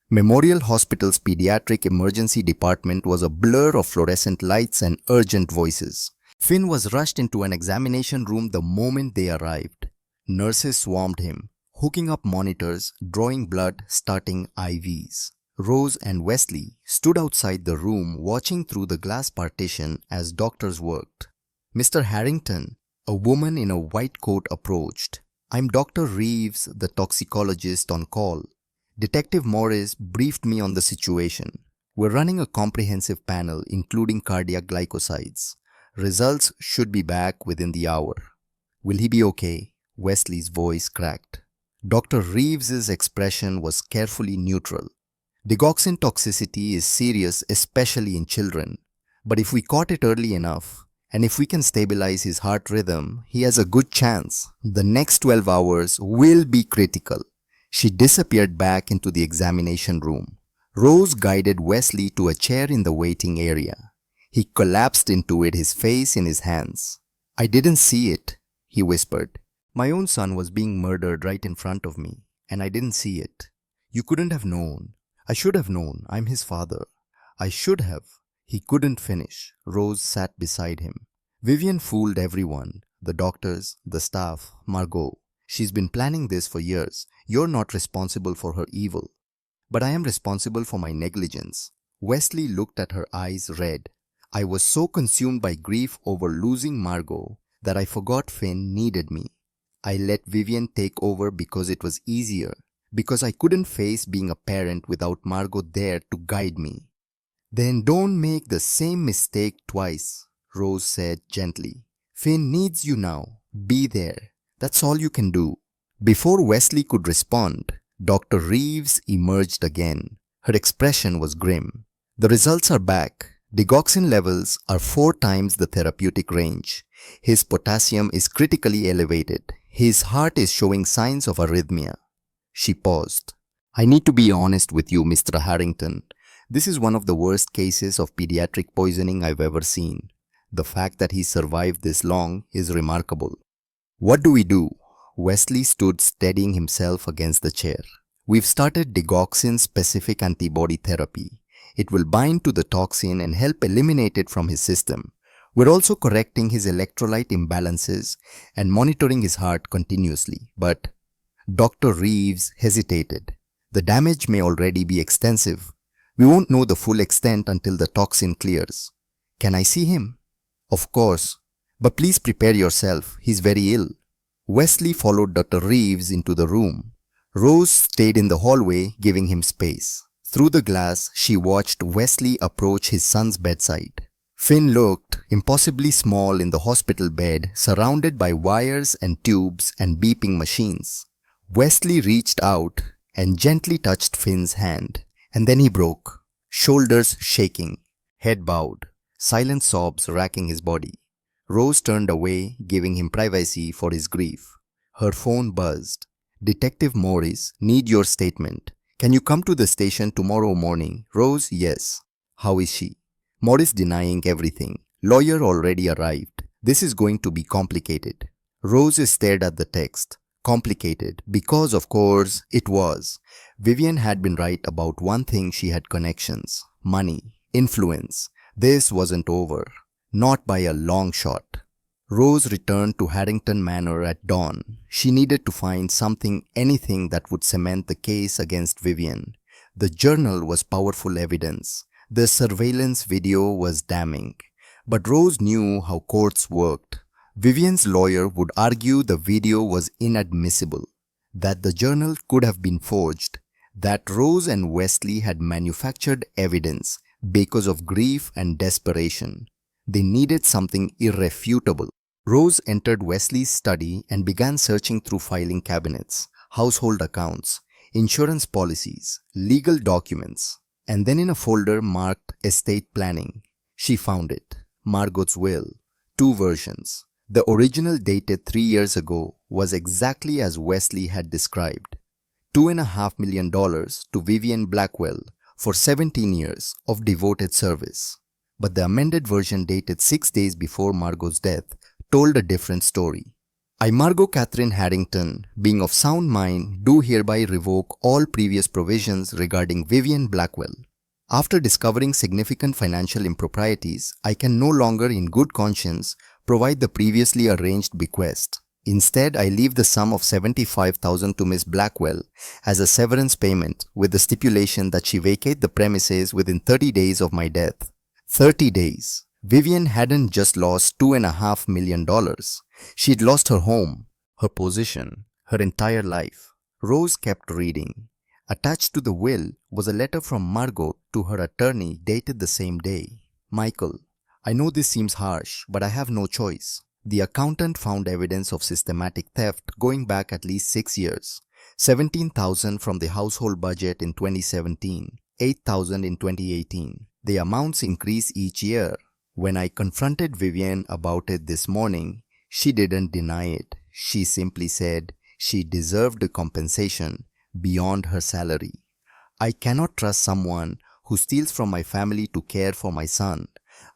Memorial Hospital's pediatric emergency department was a blur of fluorescent lights and urgent voices. Finn was rushed into an examination room the moment they arrived. Nurses swarmed him, hooking up monitors, drawing blood, starting IVs. Rose and Wesley stood outside the room watching through the glass partition as doctors worked. "Mr. Harrington," A woman in a white coat approached. "I'm Dr. Reeves, the toxicologist on call. Detective Morris briefed me on the situation. We're running a comprehensive panel including cardiac glycosides. Results should be back within the hour." "Will he be okay?" Wesley's voice cracked. Dr. Reeves's expression was carefully neutral. "Digoxin toxicity is serious, especially in children. But if we caught it early enough, and if we can stabilize his heart rhythm, he has a good chance. The next 12 hours will be critical." She disappeared back into the examination room. Rose guided Wesley to a chair in the waiting area. He collapsed into it, his face in his hands. "I didn't see it," he whispered. "My own son was being murdered right in front of me, and I didn't see it. You couldn't have known. I should have known. I'm his father. I should have." He couldn't finish. Rose sat beside him. "Vivian fooled everyone. The doctors, the staff, Margot. She's been planning this for years. You're not responsible for her evil. But I am responsible for my negligence." Wesley looked at her eyes red. "I was so consumed by grief over losing Margot that I forgot Finn needed me. I let Vivian take over because it was easier, because I couldn't face being a parent without Margot there to guide me." "Then don't make the same mistake twice," Rose said gently. "Finn needs you now. Be there. That's all you can do." Before Wesley could respond, Dr. Reeves emerged again. Her expression was grim. "The results are back. Digoxin levels are 4 times the therapeutic range. His potassium is critically elevated. His heart is showing signs of arrhythmia." She paused. "I need to be honest with you, Mr. Harrington. This is one of the worst cases of pediatric poisoning I've ever seen. The fact that he survived this long is remarkable." "What do we do?" Wesley stood steadying himself against the chair. "We've started digoxin-specific antibody therapy. It will bind to the toxin and help eliminate it from his system. We're also correcting his electrolyte imbalances and monitoring his heart continuously. But..." Dr. Reeves hesitated. "The damage may already be extensive. We won't know the full extent until the toxin clears. Can I see him?" "Of course. But please prepare yourself. He's very ill." Wesley followed Dr. Reeves into the room. Rose stayed in the hallway, giving him space. Through the glass, she watched Wesley approach his son's bedside. Finn looked impossibly small in the hospital bed, surrounded by wires and tubes and beeping machines. Wesley reached out and gently touched Finn's hand. And then he broke, shoulders shaking, head bowed, silent sobs racking his body. Rose turned away, giving him privacy for his grief. Her phone buzzed. "Detective Morris, need your statement. Can you come to the station tomorrow morning?" "Rose, yes." "How is she?" "Morris denying everything. Lawyer already arrived. This is going to be complicated." Rose stared at the text. Complicated, because of course it was. Vivian had been right about one thing: she had connections, money, influence. This wasn't over. Not by a long shot. Rose returned to Harrington Manor at dawn. She needed to find something, anything that would cement the case against Vivian. The journal was powerful evidence. The surveillance video was damning. But Rose knew how courts worked. Vivian's lawyer would argue the video was inadmissible, that the journal could have been forged, that Rose and Wesley had manufactured evidence because of grief and desperation. They needed something irrefutable. Rose entered Wesley's study and began searching through filing cabinets, household accounts, insurance policies, legal documents, and then in a folder marked estate planning, she found it. Margot's will, 2 versions. The original, dated 3 years ago, was exactly as Wesley had described. $2.5 million to Vivian Blackwell for 17 years of devoted service. But the amended version, dated 6 days before Margot's death, told a different story. "I, Margot Catherine Harrington, being of sound mind, do hereby revoke all previous provisions regarding Vivian Blackwell. After discovering significant financial improprieties, I can no longer in good conscience provide the previously arranged bequest. Instead, I leave the sum of $75,000 to Miss Blackwell as a severance payment, with the stipulation that she vacate the premises within 30 days of my death." 30 days. Vivian hadn't just lost $2.5 million. She'd lost her home, her position, her entire life. Rose kept reading. Attached to the will was a letter from Margot to her attorney dated the same day. Michael, I know this seems harsh, but I have no choice. The accountant found evidence of systematic theft going back at least 6 years. 17,000 from the household budget in 2017, 8,000 in 2018. The amounts increase each year. When I confronted Vivian about it this morning, she didn't deny it. She simply said she deserved the compensation beyond her salary. I cannot trust someone who steals from my family to care for my son.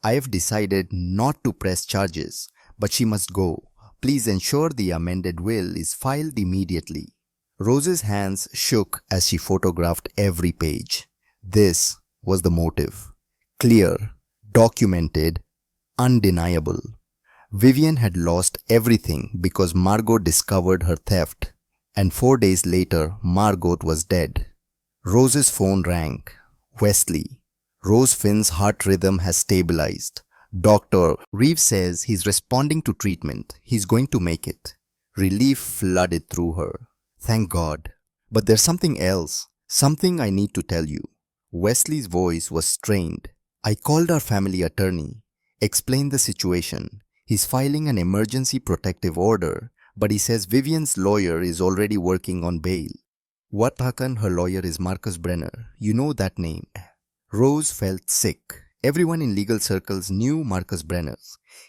I have decided not to press charges, but she must go. Please ensure the amended will is filed immediately. Rose's hands shook as she photographed every page. This was the motive. Clear, documented, undeniable. Vivian had lost everything because Margot discovered her theft, and 4 days later, Margot was dead. Rose's phone rang. Wesley. Rose Finn's heart rhythm has stabilized. Dr. Reeves says he's responding to treatment. He's going to make it. Relief flooded through her. Thank God. But there's something else. Something I need to tell you. Wesley's voice was strained. I called our family attorney, explained the situation. He's filing an emergency protective order, but he says Vivian's lawyer is already working on bail. What Hakan, her lawyer is Marcus Brenner. You know that name. Rose felt sick. Everyone in legal circles knew Marcus Brenner.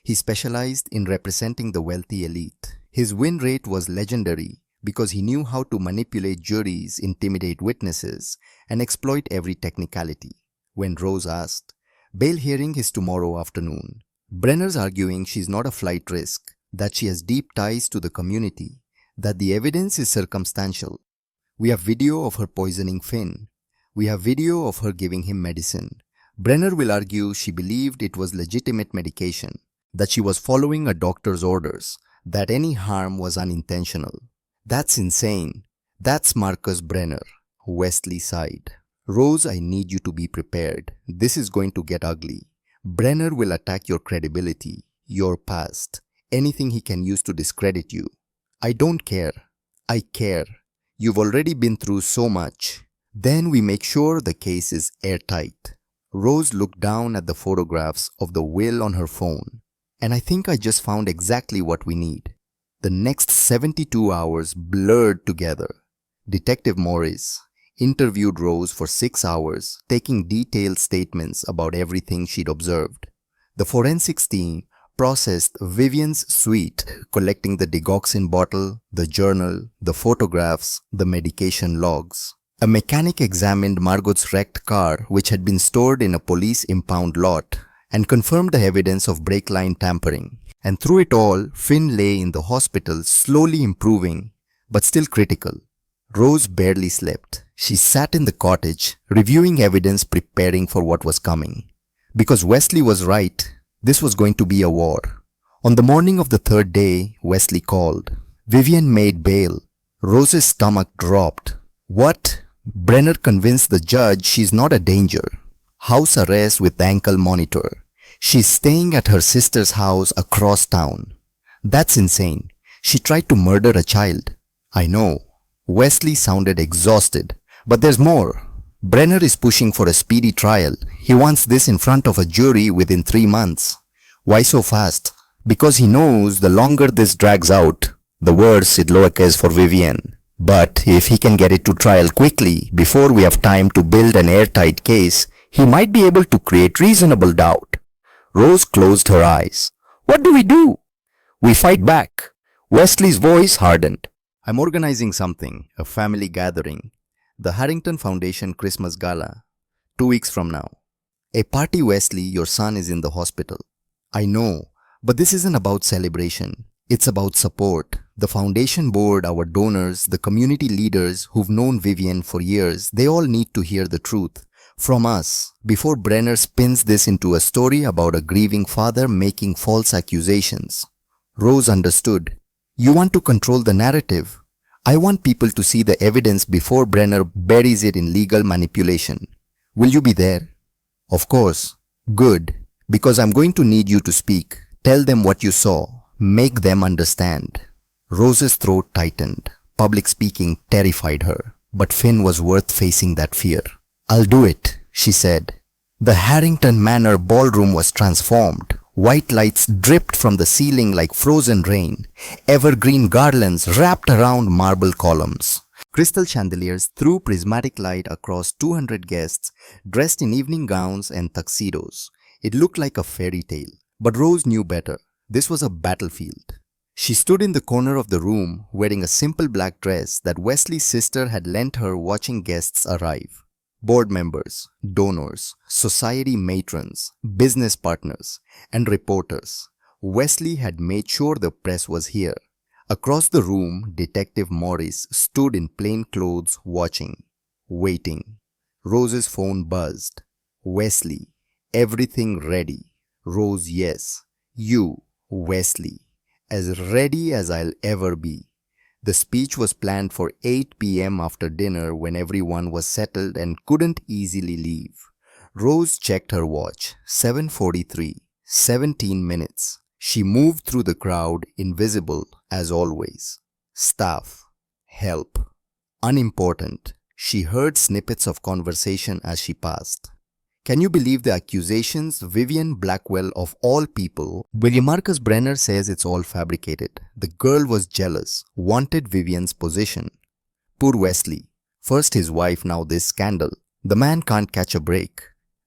He specialized in representing the wealthy elite. His win rate was legendary because he knew how to manipulate juries, intimidate witnesses, and exploit every technicality. When Rose asked, "Bail hearing is tomorrow afternoon." Brenner's arguing she's not a flight risk, that she has deep ties to the community, that the evidence is circumstantial. We have video of her poisoning Finn. We have video of her giving him medicine. Brenner will argue she believed it was legitimate medication, that she was following a doctor's orders, that any harm was unintentional. That's insane. That's Marcus Brenner. Wesley sighed. Rose, I need you to be prepared. This is going to get ugly. Brenner will attack your credibility, your past, anything he can use to discredit you. I don't care. I care. You've already been through so much. Then we make sure the case is airtight. Rose looked down at the photographs of the will on her phone. And I think I just found exactly what we need. The next 72 hours blurred together. Detective Morris interviewed Rose for 6 hours, taking detailed statements about everything she'd observed. The forensics team processed Vivian's suite, collecting the digoxin bottle, the journal, the photographs, the medication logs. A mechanic examined Margot's wrecked car, which had been stored in a police impound lot, and confirmed the evidence of brake line tampering. And through it all, Finn lay in the hospital, slowly improving, but still critical. Rose barely slept. She sat in the cottage, reviewing evidence, preparing for what was coming. Because Wesley was right, this was going to be a war. On the morning of the third day, Wesley called. Vivian made bail. Rose's stomach dropped. What? Brenner convinced the judge she's not a danger. House arrest with ankle monitor. She's staying at her sister's house across town. That's insane. She tried to murder a child. I know. Wesley sounded exhausted. But there's more. Brenner is pushing for a speedy trial. He wants this in front of a jury within 3 months. Why so fast? Because he knows the longer this drags out, the worse it is for Vivian. But if he can get it to trial quickly, before we have time to build an airtight case, he might be able to create reasonable doubt. Rose closed her eyes. What do we do? We fight back. Wesley's voice hardened. I'm organizing something, a family gathering. The Harrington Foundation Christmas Gala. 2 weeks from now. A party, Wesley, your son is in the hospital. I know, but this isn't about celebration. It's about support. The foundation board, our donors, the community leaders who've known Vivian for years, they all need to hear the truth from us before Brenner spins this into a story about a grieving father making false accusations. Rose understood. You want to control the narrative. I want people to see the evidence before Brenner buries it in legal manipulation. Will you be there? Of course. Good. Because I'm going to need you to speak. Tell them what you saw. Make them understand. Rose's throat tightened. Public speaking terrified her. But Finn was worth facing that fear. I'll do it, she said. The Harrington Manor ballroom was transformed. White lights dripped from the ceiling like frozen rain. Evergreen garlands wrapped around marble columns. Crystal chandeliers threw prismatic light across 200 guests dressed in evening gowns and tuxedos. It looked like a fairy tale. But Rose knew better. This was a battlefield. She stood in the corner of the room wearing a simple black dress that Wesley's sister had lent her watching guests arrive. Board members, donors, society matrons, business partners, and reporters. Wesley had made sure the press was here. Across the room, Detective Morris stood in plain clothes watching, waiting. Rose's phone buzzed. Wesley, everything ready. Rose, yes. You, Wesley, as ready as I'll ever be. The speech was planned for 8 p.m. after dinner when everyone was settled and couldn't easily leave. Rose checked her watch. 7:43. 17 minutes. She moved through the crowd, invisible as always. Staff. Help. Unimportant. She heard snippets of conversation as she passed. Can you believe the accusations? Vivian Blackwell of all people. William Marcus Brenner says it's all fabricated. The girl was jealous, wanted Vivian's position. Poor Wesley. First his wife, now this scandal. The man can't catch a break.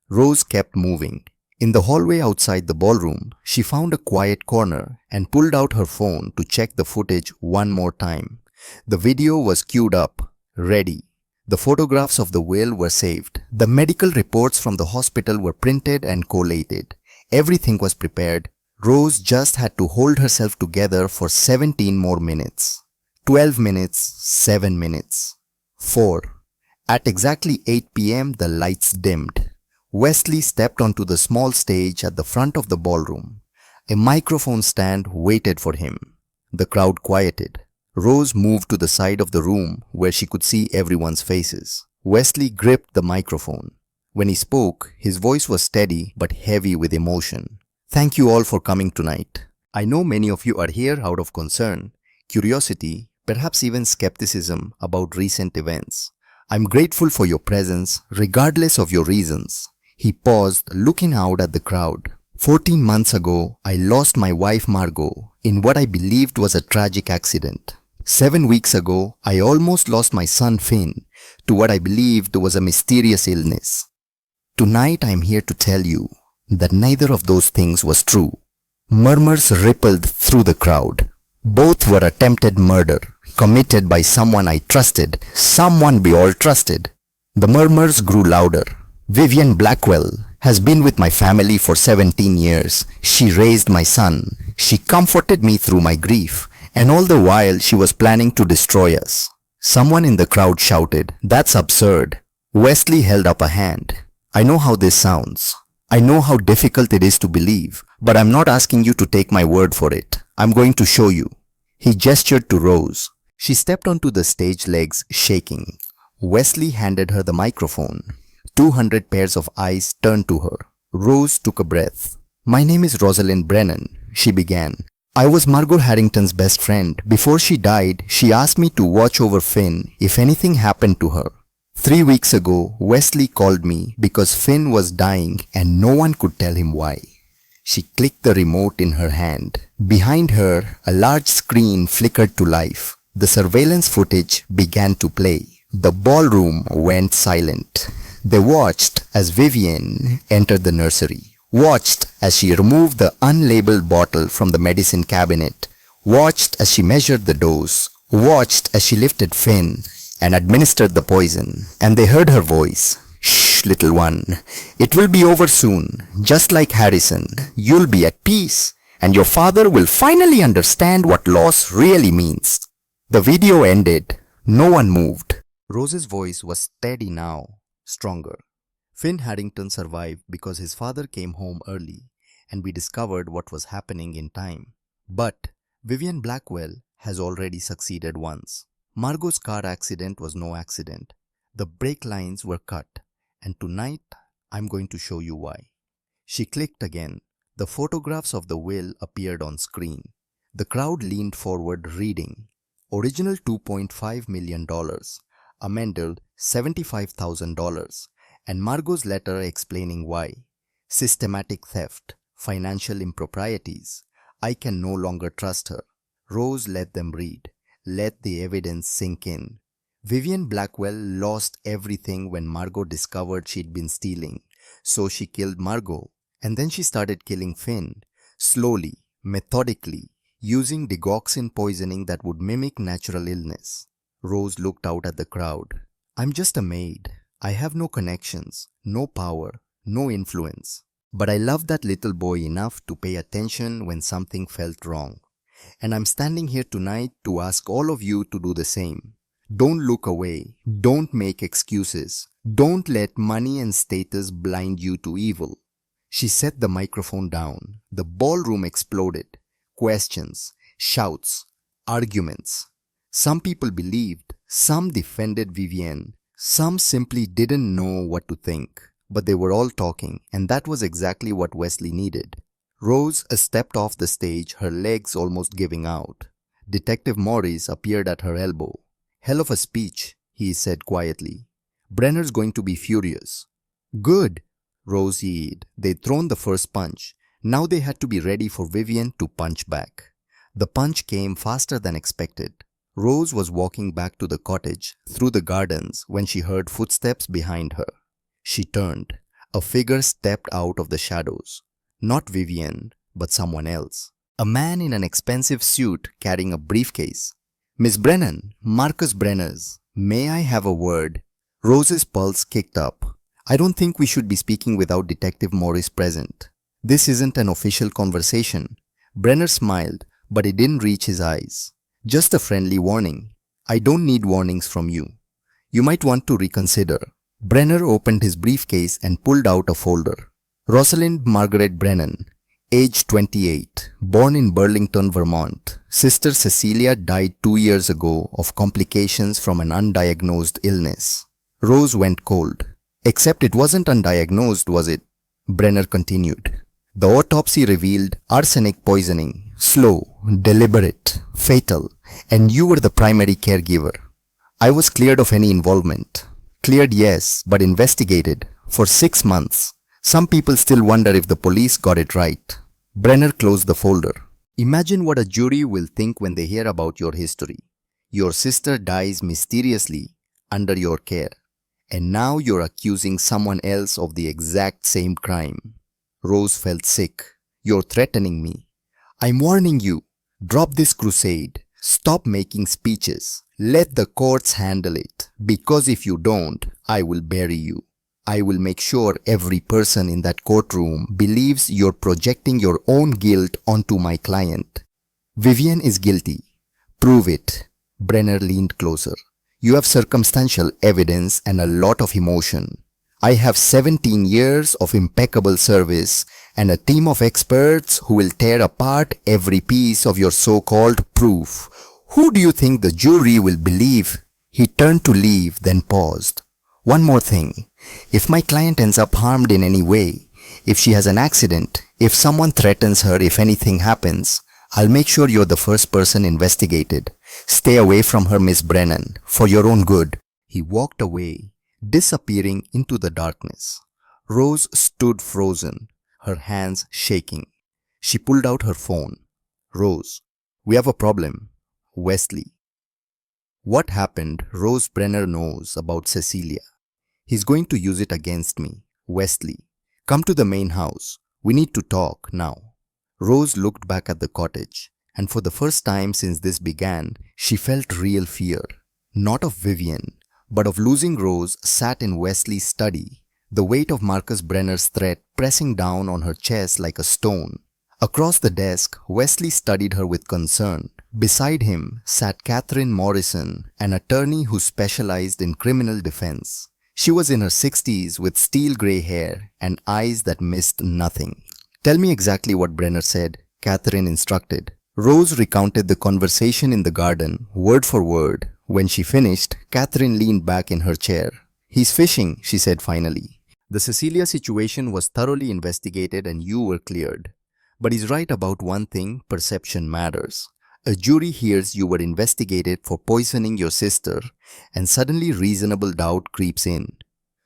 Rose kept moving. In the hallway outside the ballroom, she found a quiet corner and pulled out her phone to check the footage one more time. The video was queued up, ready. The photographs of the whale were saved. The medical reports from the hospital were printed and collated. Everything was prepared. Rose just had to hold herself together for 17 more minutes. 12 minutes, 7 minutes. 4. At exactly 8 p.m. the lights dimmed. Wesley stepped onto the small stage at the front of the ballroom. A microphone stand waited for him. The crowd quieted. Rose moved to the side of the room where she could see everyone's faces. Wesley gripped the microphone. When he spoke, his voice was steady but heavy with emotion. Thank you all for coming tonight. I know many of you are here out of concern, curiosity, perhaps even skepticism about recent events. I'm grateful for your presence, regardless of your reasons. He paused, looking out at the crowd. 14 months ago, I lost my wife Margot in what I believed was a tragic accident. 7 weeks ago, I almost lost my son Finn to what I believed was a mysterious illness. Tonight I'm here to tell you that neither of those things was true. Murmurs rippled through the crowd. Both were attempted murder, committed by someone I trusted, someone we all trusted. The murmurs grew louder. Vivian Blackwell has been with my family for 17 years. She raised my son. She comforted me through my grief. And all the while she was planning to destroy us. Someone in the crowd shouted, "That's absurd." Wesley held up a hand. I know how this sounds. I know how difficult it is to believe, but I'm not asking you to take my word for it. I'm going to show you. He gestured to Rose. She stepped onto the stage, legs shaking. Wesley handed her the microphone. 200 pairs of eyes turned to her. Rose took a breath. My name is Rosalind Brennan, she began. I was Margot Harrington's best friend. Before she died, she asked me to watch over Finn if anything happened to her. 3 weeks ago, Wesley called me because Finn was dying and no one could tell him why. She clicked the remote in her hand. Behind her, a large screen flickered to life. The surveillance footage began to play. The ballroom went silent. They watched as Vivian entered the nursery. Watched as she removed the unlabeled bottle from the medicine cabinet, watched as she measured the dose, watched as she lifted Finn and administered the poison, and they heard her voice. Shh, little one, it will be over soon. Just like Harrison, you'll be at peace, and your father will finally understand what loss really means. The video ended. No one moved. Rose's voice was steady now, stronger. Finn Harrington survived because his father came home early and we discovered what was happening in time. But Vivian Blackwell has already succeeded once. Margot's car accident was no accident. The brake lines were cut, and tonight I'm going to show you why. She clicked again. The photographs of the will appeared on screen. The crowd leaned forward reading. Original $2.5 million, amended $75,000, and Margot's letter explaining why. Systematic theft, financial improprieties. I can no longer trust her. Rose let them read. Let the evidence sink in. Vivian Blackwell lost everything when Margot discovered she'd been stealing. So she killed Margot. And then she started killing Finn. Slowly, methodically, using digoxin poisoning that would mimic natural illness. Rose looked out at the crowd. I'm just a maid. I have no connections, no power, no influence. But I love that little boy enough to pay attention when something felt wrong. And I'm standing here tonight to ask all of you to do the same. Don't look away. Don't make excuses. Don't let money and status blind you to evil. She set the microphone down. The ballroom exploded. Questions, shouts, arguments. Some people believed, some defended Vivienne, some simply didn't know what to think. But they were all talking, and that was exactly what Wesley needed. Rose stepped off the stage, her legs almost giving out. Detective Morris appeared at her elbow. Hell of a speech, he said quietly. Brenner's going to be furious. Good, Rose yeed. They'd thrown the first punch. Now they had to be ready for Vivian to punch back. The punch came faster than expected. Rose was walking back to the cottage through the gardens when she heard footsteps behind her. She turned. A figure stepped out of the shadows. Not Vivian, but someone else. A man in an expensive suit carrying a briefcase. Miss Brennan, Marcus Brenner's. May I have a word? Rose's pulse kicked up. I don't think we should be speaking without Detective Morris present. This isn't an official conversation. Brenner smiled, but it didn't reach his eyes. Just a friendly warning. I don't need warnings from you. You might want to reconsider. Brenner opened his briefcase and pulled out a folder. Rosalind Margaret Brennan, age 28, born in Burlington, Vermont. Sister Cecilia died 2 years ago of complications from an undiagnosed illness. Rose went cold. Except it wasn't undiagnosed, was it? Brenner continued. The autopsy revealed arsenic poisoning, slow, deliberate, fatal, and you were the primary caregiver. I was cleared of any involvement. Cleared, yes, but investigated for 6 months. Some people still wonder if the police got it right. Brenner closed the folder. Imagine what a jury will think when they hear about your history. Your sister dies mysteriously under your care. And now you're accusing someone else of the exact same crime. Rose felt sick. You're threatening me. I'm warning you. Drop this crusade. Stop making speeches. Let the courts handle it. Because if you don't, I will bury you. I will make sure every person in that courtroom believes you're projecting your own guilt onto my client. Vivian is guilty. Prove it. Brenner leaned closer. You have circumstantial evidence and a lot of emotion. I have 17 years of impeccable service and a team of experts who will tear apart every piece of your so-called proof. Who do you think the jury will believe? He turned to leave, then paused. One more thing. If my client ends up harmed in any way, if she has an accident, if someone threatens her, if anything happens, I'll make sure you're the first person investigated. Stay away from her, Miss Brennan, for your own good. He walked away, disappearing into the darkness. Rose stood frozen, her hands shaking. She pulled out her phone. Rose, we have a problem. Wesley. What happened, Rose Brenner knows about Cecilia. He's going to use it against me. Wesley, come to the main house. We need to talk now. Rose looked back at the cottage, and for the first time since this began, she felt real fear. Not of Vivian, but of losing Rose sat in Wesley's study, the weight of Marcus Brenner's threat pressing down on her chest like a stone. Across the desk, Wesley studied her with concern. Beside him sat Catherine Morrison, an attorney who specialized in criminal defense. She was in her 60s with steel gray hair and eyes that missed nothing. Tell me exactly what Brenner said, Catherine instructed. Rose recounted the conversation in the garden, word for word. When she finished, Catherine leaned back in her chair. He's fishing, she said finally. The Cecilia situation was thoroughly investigated and you were cleared. But he's right about one thing, perception matters. A jury hears you were investigated for poisoning your sister and suddenly reasonable doubt creeps in.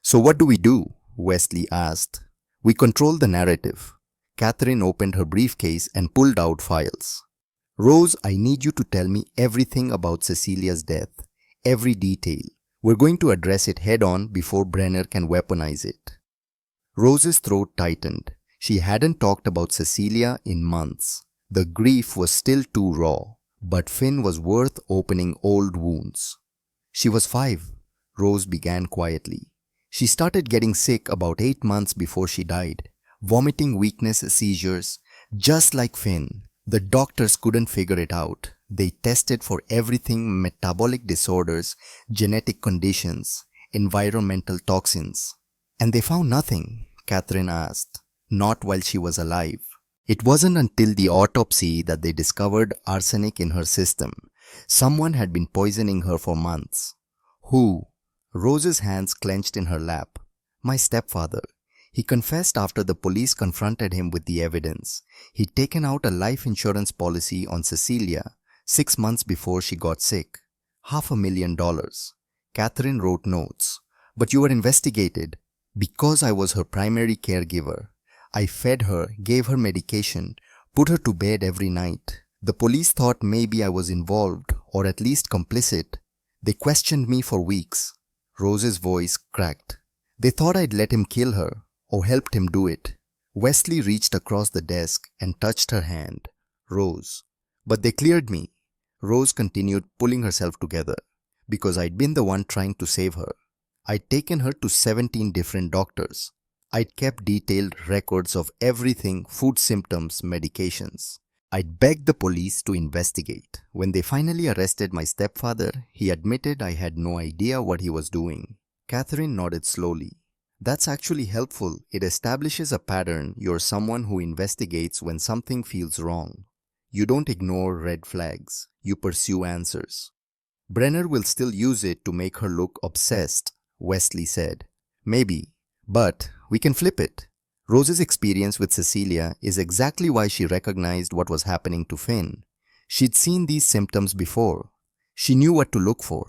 So what do we do? Wesley asked. We control the narrative. Catherine opened her briefcase and pulled out files. Rose, I need you to tell me everything about Cecilia's death. Every detail. We're going to address it head-on before Brenner can weaponize it. Rose's throat tightened. She hadn't talked about Cecilia in months. The grief was still too raw, but Finn was worth opening old wounds. She was 5, Rose began quietly. She started getting sick about 8 months before she died. Vomiting, weakness, seizures, just like Finn. The doctors couldn't figure it out. They tested for everything: metabolic disorders, genetic conditions, environmental toxins. And they found nothing, Catherine asked. Not while she was alive. It wasn't until the autopsy that they discovered arsenic in her system. Someone had been poisoning her for months. Who? Rose's hands clenched in her lap. My stepfather. He confessed after the police confronted him with the evidence. He'd taken out a life insurance policy on Cecilia 6 months before she got sick. $500,000. Catherine wrote notes. But you were investigated. Because I was her primary caregiver. I fed her, gave her medication, put her to bed every night. The police thought maybe I was involved, or at least complicit. They questioned me for weeks. Rose's voice cracked. They thought I'd let him kill her, or helped him do it. Wesley reached across the desk and touched her hand. Rose. But they cleared me. Rose continued, pulling herself together. Because I'd been the one trying to save her. I'd taken her to 17 different doctors. I'd kept detailed records of everything: food symptoms, medications. I'd begged the police to investigate. When they finally arrested my stepfather, he admitted I had no idea what he was doing. Catherine nodded slowly. That's actually helpful. It establishes a pattern. You're someone who investigates when something feels wrong. You don't ignore red flags. You pursue answers. Brenner will still use it to make her look obsessed, Wesley said. Maybe. But we can flip it. Rose's experience with Cecilia is exactly why she recognized what was happening to Finn. She'd seen these symptoms before. She knew what to look for.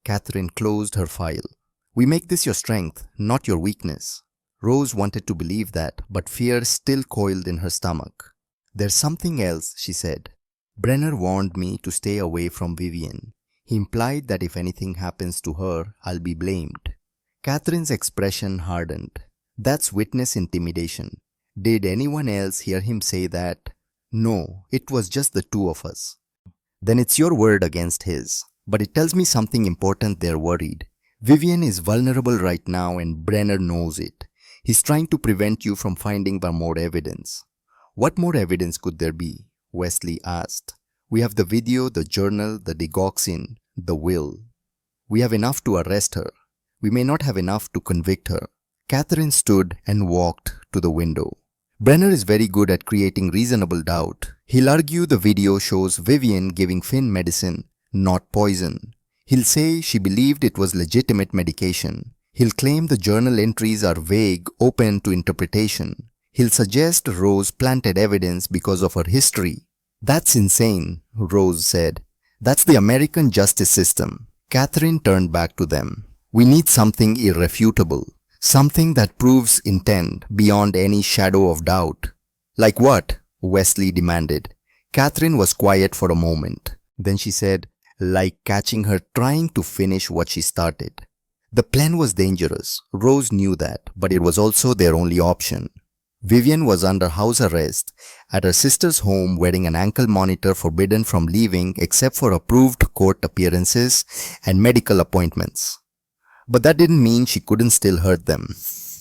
Catherine closed her file. We make this your strength, not your weakness. Rose wanted to believe that, but fear still coiled in her stomach. There's something else, she said. Brenner warned me to stay away from Vivian. He implied that if anything happens to her, I'll be blamed. Catherine's expression hardened. That's witness intimidation. Did anyone else hear him say that? No, it was just the two of us. Then it's your word against his. But it tells me something important. They're worried. Vivian is vulnerable right now and Brenner knows it. He's trying to prevent you from finding more evidence. What more evidence could there be? Wesley asked. We have the video, the journal, the digoxin, the will. We have enough to arrest her. We may not have enough to convict her. Catherine stood and walked to the window. Brenner is very good at creating reasonable doubt. He'll argue the video shows Vivian giving Finn medicine, not poison. He'll say she believed it was legitimate medication. He'll claim the journal entries are vague, open to interpretation. He'll suggest Rose planted evidence because of her history. That's insane, Rose said. That's the American justice system. Catherine turned back to them. We need something irrefutable. Something that proves intent beyond any shadow of doubt. Like what? Wesley demanded. Catherine was quiet for a moment. Then she said, like catching her trying to finish what she started. The plan was dangerous. Rose knew that, but it was also their only option. Vivian was under house arrest at her sister's home wearing an ankle monitor, forbidden from leaving except for approved court appearances and medical appointments. But that didn't mean she couldn't still hurt them.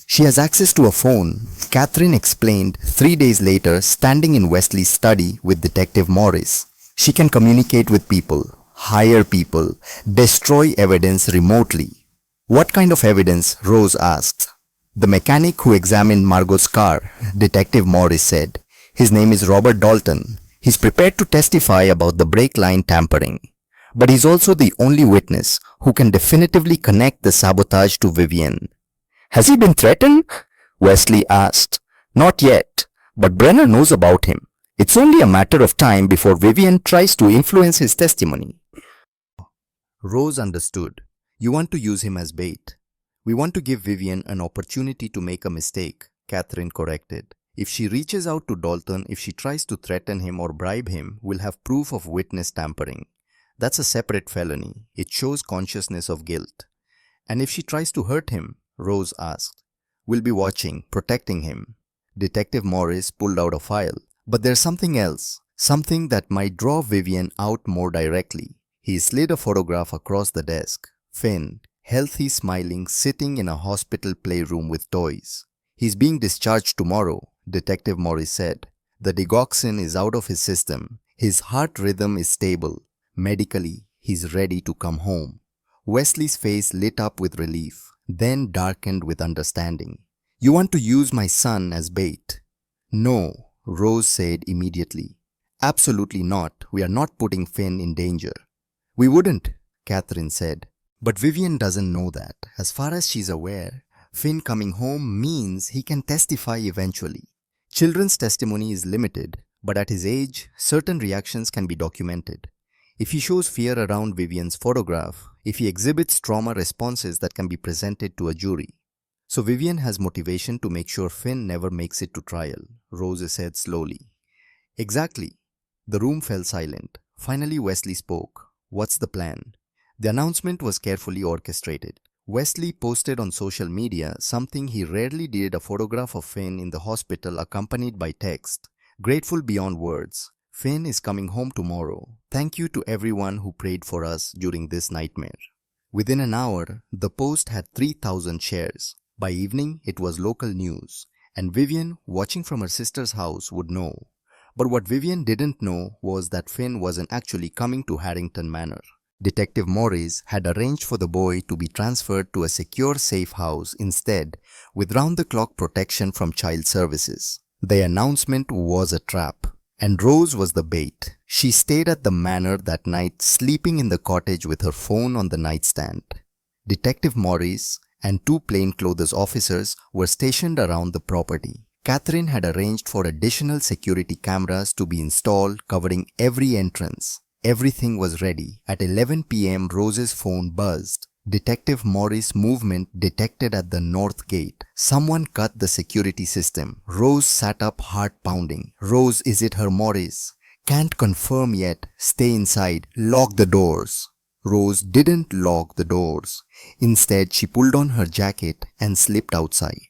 She has access to a phone, Catherine explained 3 days later, standing in Wesley's study with Detective Morris. She can communicate with people, hire people, destroy evidence remotely. What kind of evidence? Rose asked. The mechanic who examined Margot's car, Detective Morris said. His name is Robert Dalton. He's prepared to testify about the brake line tampering. But he's also the only witness who can definitively connect the sabotage to Vivian. Has he been threatened? Wesley asked. Not yet, but Brenner knows about him. It's only a matter of time before Vivian tries to influence his testimony. Rose understood. You want to use him as bait. We want to give Vivian an opportunity to make a mistake, Catherine corrected. If she reaches out to Dalton, if she tries to threaten him or bribe him, we'll have proof of witness tampering. That's a separate felony. It shows consciousness of guilt. And if she tries to hurt him, Rose asked, we'll be watching, protecting him. Detective Morris pulled out a file. But there's something else, something that might draw Vivian out more directly. He slid a photograph across the desk. Finn, healthy, smiling, sitting in a hospital playroom with toys. He's being discharged tomorrow, Detective Morris said. The digoxin is out of his system. His heart rhythm is stable. Medically, he's ready to come home. Wesley's face lit up with relief, then darkened with understanding. You want to use my son as bait? No, Rose said immediately. Absolutely not. We are not putting Finn in danger. We wouldn't, Catherine said. But Vivian doesn't know that. As far as she's aware, Finn coming home means he can testify eventually. Children's testimony is limited, but at his age, certain reactions can be documented. If he shows fear around Vivian's photograph, if he exhibits trauma responses that can be presented to a jury. So Vivian has motivation to make sure Finn never makes it to trial, Rose said slowly. Exactly. The room fell silent. Finally Wesley spoke. What's the plan? The announcement was carefully orchestrated. Wesley posted on social media something he rarely did, a photograph of Finn in the hospital accompanied by text. Grateful beyond words. Finn is coming home tomorrow. Thank you to everyone who prayed for us during this nightmare. Within an hour, the post had 3,000 shares. By evening, it was local news, and Vivian, watching from her sister's house, would know. But what Vivian didn't know was that Finn wasn't actually coming to Harrington Manor. Detective Morris had arranged for the boy to be transferred to a secure safe house instead, with round-the-clock protection from child services. The announcement was a trap. And Rose was the bait. She stayed at the manor that night, sleeping in the cottage with her phone on the nightstand. Detective Morris and 2 plainclothes officers were stationed around the property. Catherine had arranged for additional security cameras to be installed covering every entrance. Everything was ready. At 11 p.m. Rose's phone buzzed. Detective Morris' movement detected at the north gate. Someone cut the security system. Rose sat up, heart pounding. Rose, is it her? Morris? Can't confirm yet. Stay inside. Lock the doors. Rose didn't lock the doors. Instead, she pulled on her jacket and slipped outside.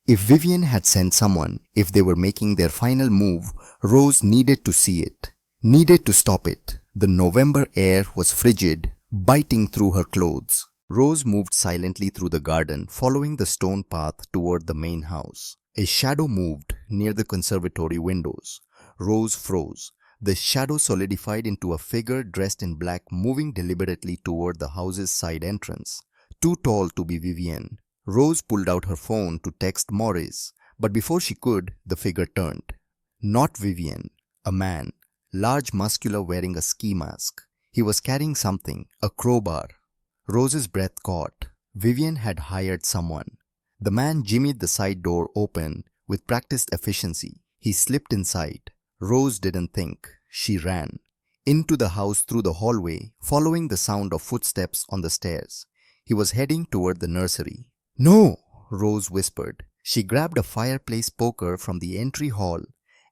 If Vivian had sent someone, if they were making their final move, Rose needed to see it. Needed to stop it. The November air was frigid, biting through her clothes. Rose moved silently through the garden, following the stone path toward the main house. A shadow moved near the conservatory windows. Rose froze. The shadow solidified into a figure dressed in black, moving deliberately toward the house's side entrance. Too tall to be Vivian. Rose pulled out her phone to text Morris, but before she could, the figure turned. Not Vivian. A man. Large, muscular, wearing a ski mask. He was carrying something, a crowbar. Rose's breath caught. Vivian had hired someone. The man jimmied the side door open with practiced efficiency. He slipped inside. Rose didn't think. She ran. Into the house through the hallway, following the sound of footsteps on the stairs. He was heading toward the nursery. No, Rose whispered. She grabbed a fireplace poker from the entry hall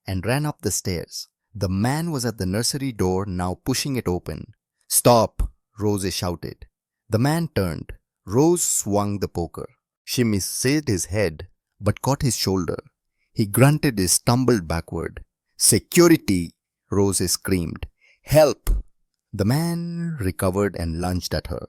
and ran up the stairs. The man was at the nursery door, now pushing it open. Stop, Rose shouted. The man turned. Rose swung the poker. She missed his head, but caught his shoulder. He grunted and stumbled backward. Security, Rose screamed. Help! The man recovered and lunged at her.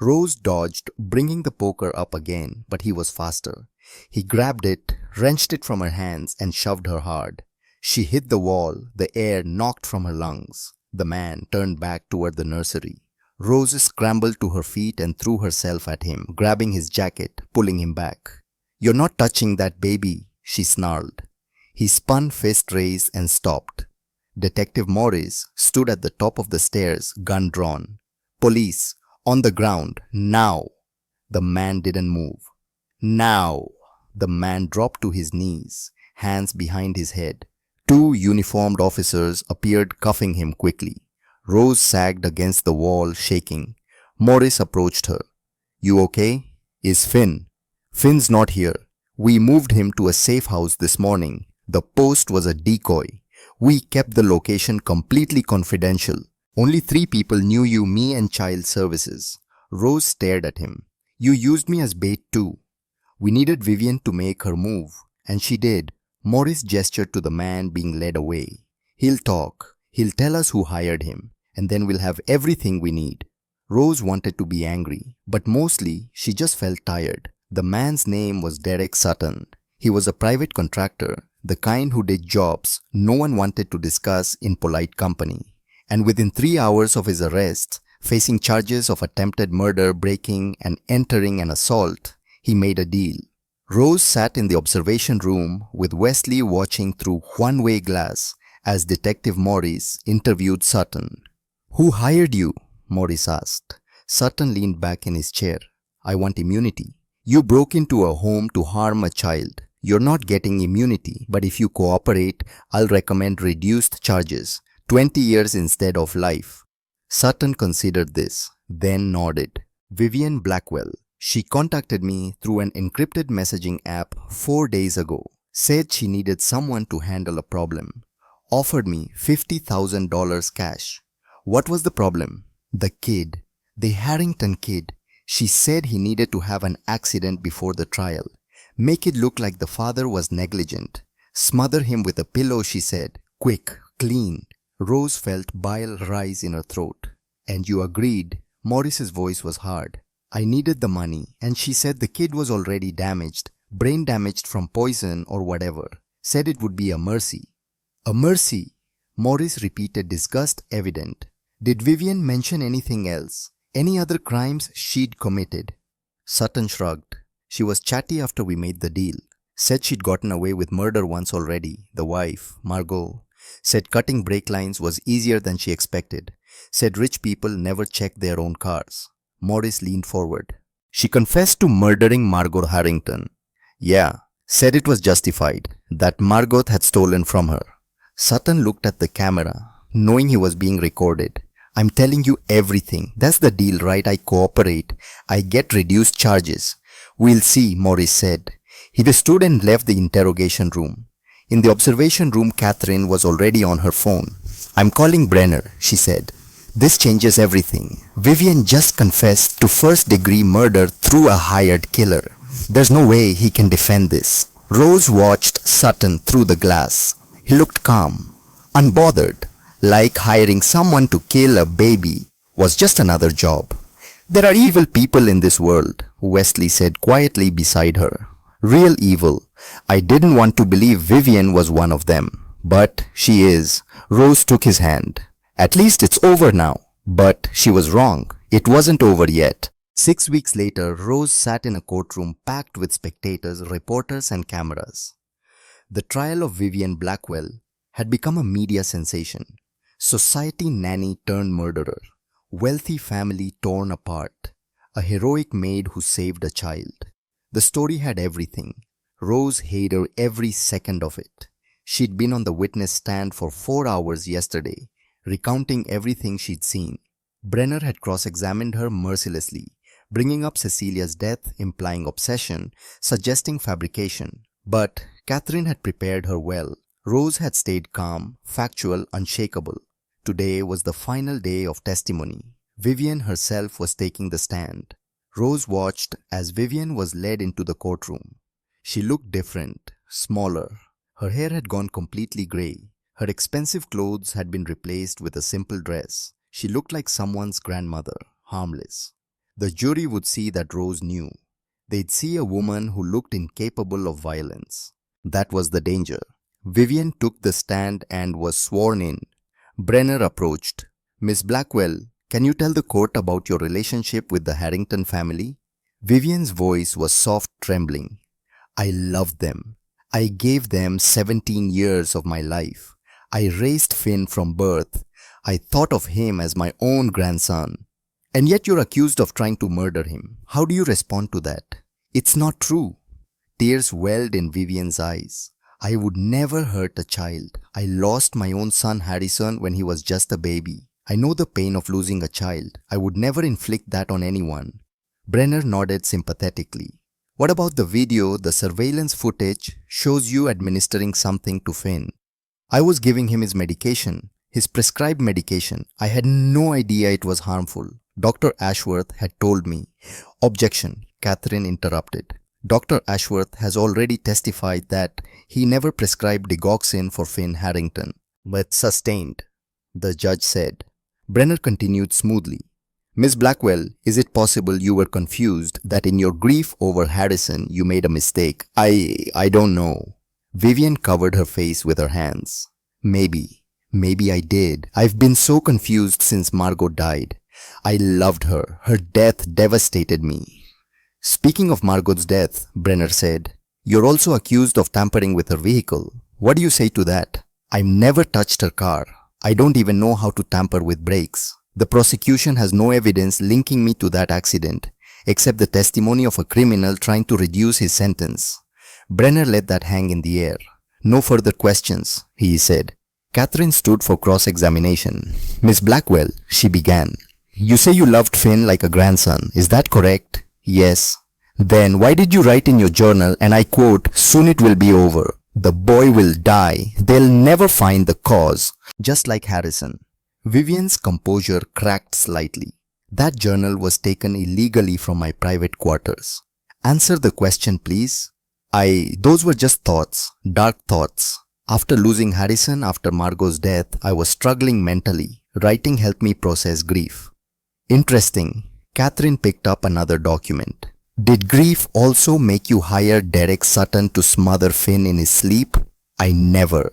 Rose dodged, bringing the poker up again, but he was faster. He grabbed it, wrenched it from her hands, and shoved her hard. She hit the wall, the air knocked from her lungs. The man turned back toward the nursery. Rose scrambled to her feet and threw herself at him, grabbing his jacket, pulling him back. You're not touching that baby, she snarled. He spun, fist raised, and stopped. Detective Morris stood at the top of the stairs, gun drawn. Police, on the ground, now. The man didn't move. Now. The man dropped to his knees, hands behind his head. Two uniformed officers appeared, cuffing him quickly. Rose sagged against the wall, shaking. Morris approached her. "You okay? Is Finn?" "Finn's not here. We moved him to a safe house this morning. The post was a decoy. We kept the location completely confidential. Only 3 people knew you, me and child services." Rose stared at him. "You used me as bait too." "We needed Vivian to make her move, and she did." Morris gestured to the man being led away. "He'll talk. He'll tell us who hired him, and then we'll have everything we need." Rose wanted to be angry, but mostly she just felt tired. The man's name was Derek Sutton. He was a private contractor, the kind who did jobs no one wanted to discuss in polite company. And within 3 hours of his arrest, facing charges of attempted murder, breaking and entering an assault, he made a deal. Rose sat in the observation room with Wesley watching through one-way glass as Detective Morris interviewed Sutton. "Who hired you?" Morris asked. Sutton leaned back in his chair. "I want immunity. You broke into a home to harm a child. You're not getting immunity, but if you cooperate, I'll recommend reduced charges, 20 years instead of life." Sutton considered this, then nodded. "Vivian Blackwell. She contacted me through an encrypted messaging app 4 days ago. Said she needed someone to handle a problem. Offered me $50,000 cash. What was the problem? The kid. The Harrington kid. She said he needed to have an accident before the trial. Make it look like the father was negligent. Smother him with a pillow, she said. Quick, clean." Rose felt bile rise in her throat. "And you agreed?" Morris's voice was hard. "I needed the money, and she said the kid was already damaged, brain damaged from poison or whatever. Said it would be a mercy." "A mercy?" Morris repeated, disgust evident. "Did Vivian mention anything else? Any other crimes she'd committed?" Sutton shrugged. "She was chatty after we made the deal. Said she'd gotten away with murder once already. The wife, Margot. Said cutting brake lines was easier than she expected. Said rich people never check their own cars." Morris leaned forward. "She confessed to murdering Margot Harrington." "Yeah. Said it was justified, that Margot had stolen from her." Sutton looked at the camera, knowing he was being recorded. "I'm telling you everything. That's the deal, right? I cooperate. I get reduced charges." "We'll see," Morris said. He stood and left the interrogation room. In the observation room, Catherine was already on her phone. "I'm calling Brenner," she said. "This changes everything. Vivian just confessed to first-degree murder through a hired killer. There's no way he can defend this." Rose watched Sutton through the glass. He looked calm, unbothered, like hiring someone to kill a baby was just another job. "There are evil people in this world," Wesley said quietly beside her. "Real evil. I didn't want to believe Vivian was one of them. But she is." Rose took his hand. "At least it's over now." But she was wrong. It wasn't over yet. 6 weeks later, Rose sat in a courtroom packed with spectators, reporters, and cameras. The trial of Vivian Blackwell had become a media sensation. Society nanny turned murderer. Wealthy family torn apart. A heroic maid who saved a child. The story had everything. Rose hated every second of it. She'd been on the witness stand for 4 hours yesterday, recounting everything she'd seen. Brenner had cross-examined her mercilessly, bringing up Cecilia's death, implying obsession, suggesting fabrication. But Catherine had prepared her well. Rose had stayed calm, factual, unshakable. Today was the final day of testimony. Vivian herself was taking the stand. Rose watched as Vivian was led into the courtroom. She looked different, smaller. Her hair had gone completely gray. Her expensive clothes had been replaced with a simple dress. She looked like someone's grandmother, harmless. The jury would see that Rose knew. They'd see a woman who looked incapable of violence. That was the danger. Vivian took the stand and was sworn in. Brenner approached. "Miss Blackwell, can you tell the court about your relationship with the Harrington family?" Vivian's voice was soft, trembling. "I loved them. I gave them 17 years of my life. I raised Finn from birth. I thought of him as my own grandson. And yet you're accused of trying to murder him. How do you respond to that?" "It's not true." Tears welled in Vivian's eyes. I would never hurt a child. I lost my own son Harrison when he was just a baby. I know the pain of losing a child. I would never inflict that on anyone. Brenner nodded sympathetically. What about the video? The surveillance footage shows you administering something to Finn. I was giving him his medication, his prescribed medication. I had no idea it was harmful. Dr. Ashworth had told me. Objection, Catherine interrupted. Dr. Ashworth has already testified that he never prescribed digoxin for Finn Harrington. But sustained, the judge said. Brenner continued smoothly. Miss Blackwell, is it possible you were confused, that in your grief over Harrison you made a mistake? I don't know. Vivian covered her face with her hands. Maybe I did. I've been so confused since Margot died. I loved her. Her death devastated me. Speaking of Margot's death, Brenner said, you're also accused of tampering with her vehicle. What do you say to that? I've never touched her car. I don't even know how to tamper with brakes. The prosecution has no evidence linking me to that accident, except the testimony of a criminal trying to reduce his sentence. Brenner let that hang in the air. No further questions, he said. Catherine stood for cross-examination. Miss Blackwell, she began. You say you loved Finn like a grandson, is that correct? Yes. Then why did you write in your journal, and I quote, soon it will be over. The boy will die. They'll never find the cause. Just like Harrison. Vivian's composure cracked slightly. That journal was taken illegally from my private quarters. Answer the question, please. Those were just thoughts, dark thoughts. After losing Harrison after Margot's death, I was struggling mentally. Writing helped me process grief. Interesting. Catherine picked up another document. Did grief also make you hire Derek Sutton to smother Finn in his sleep? I never.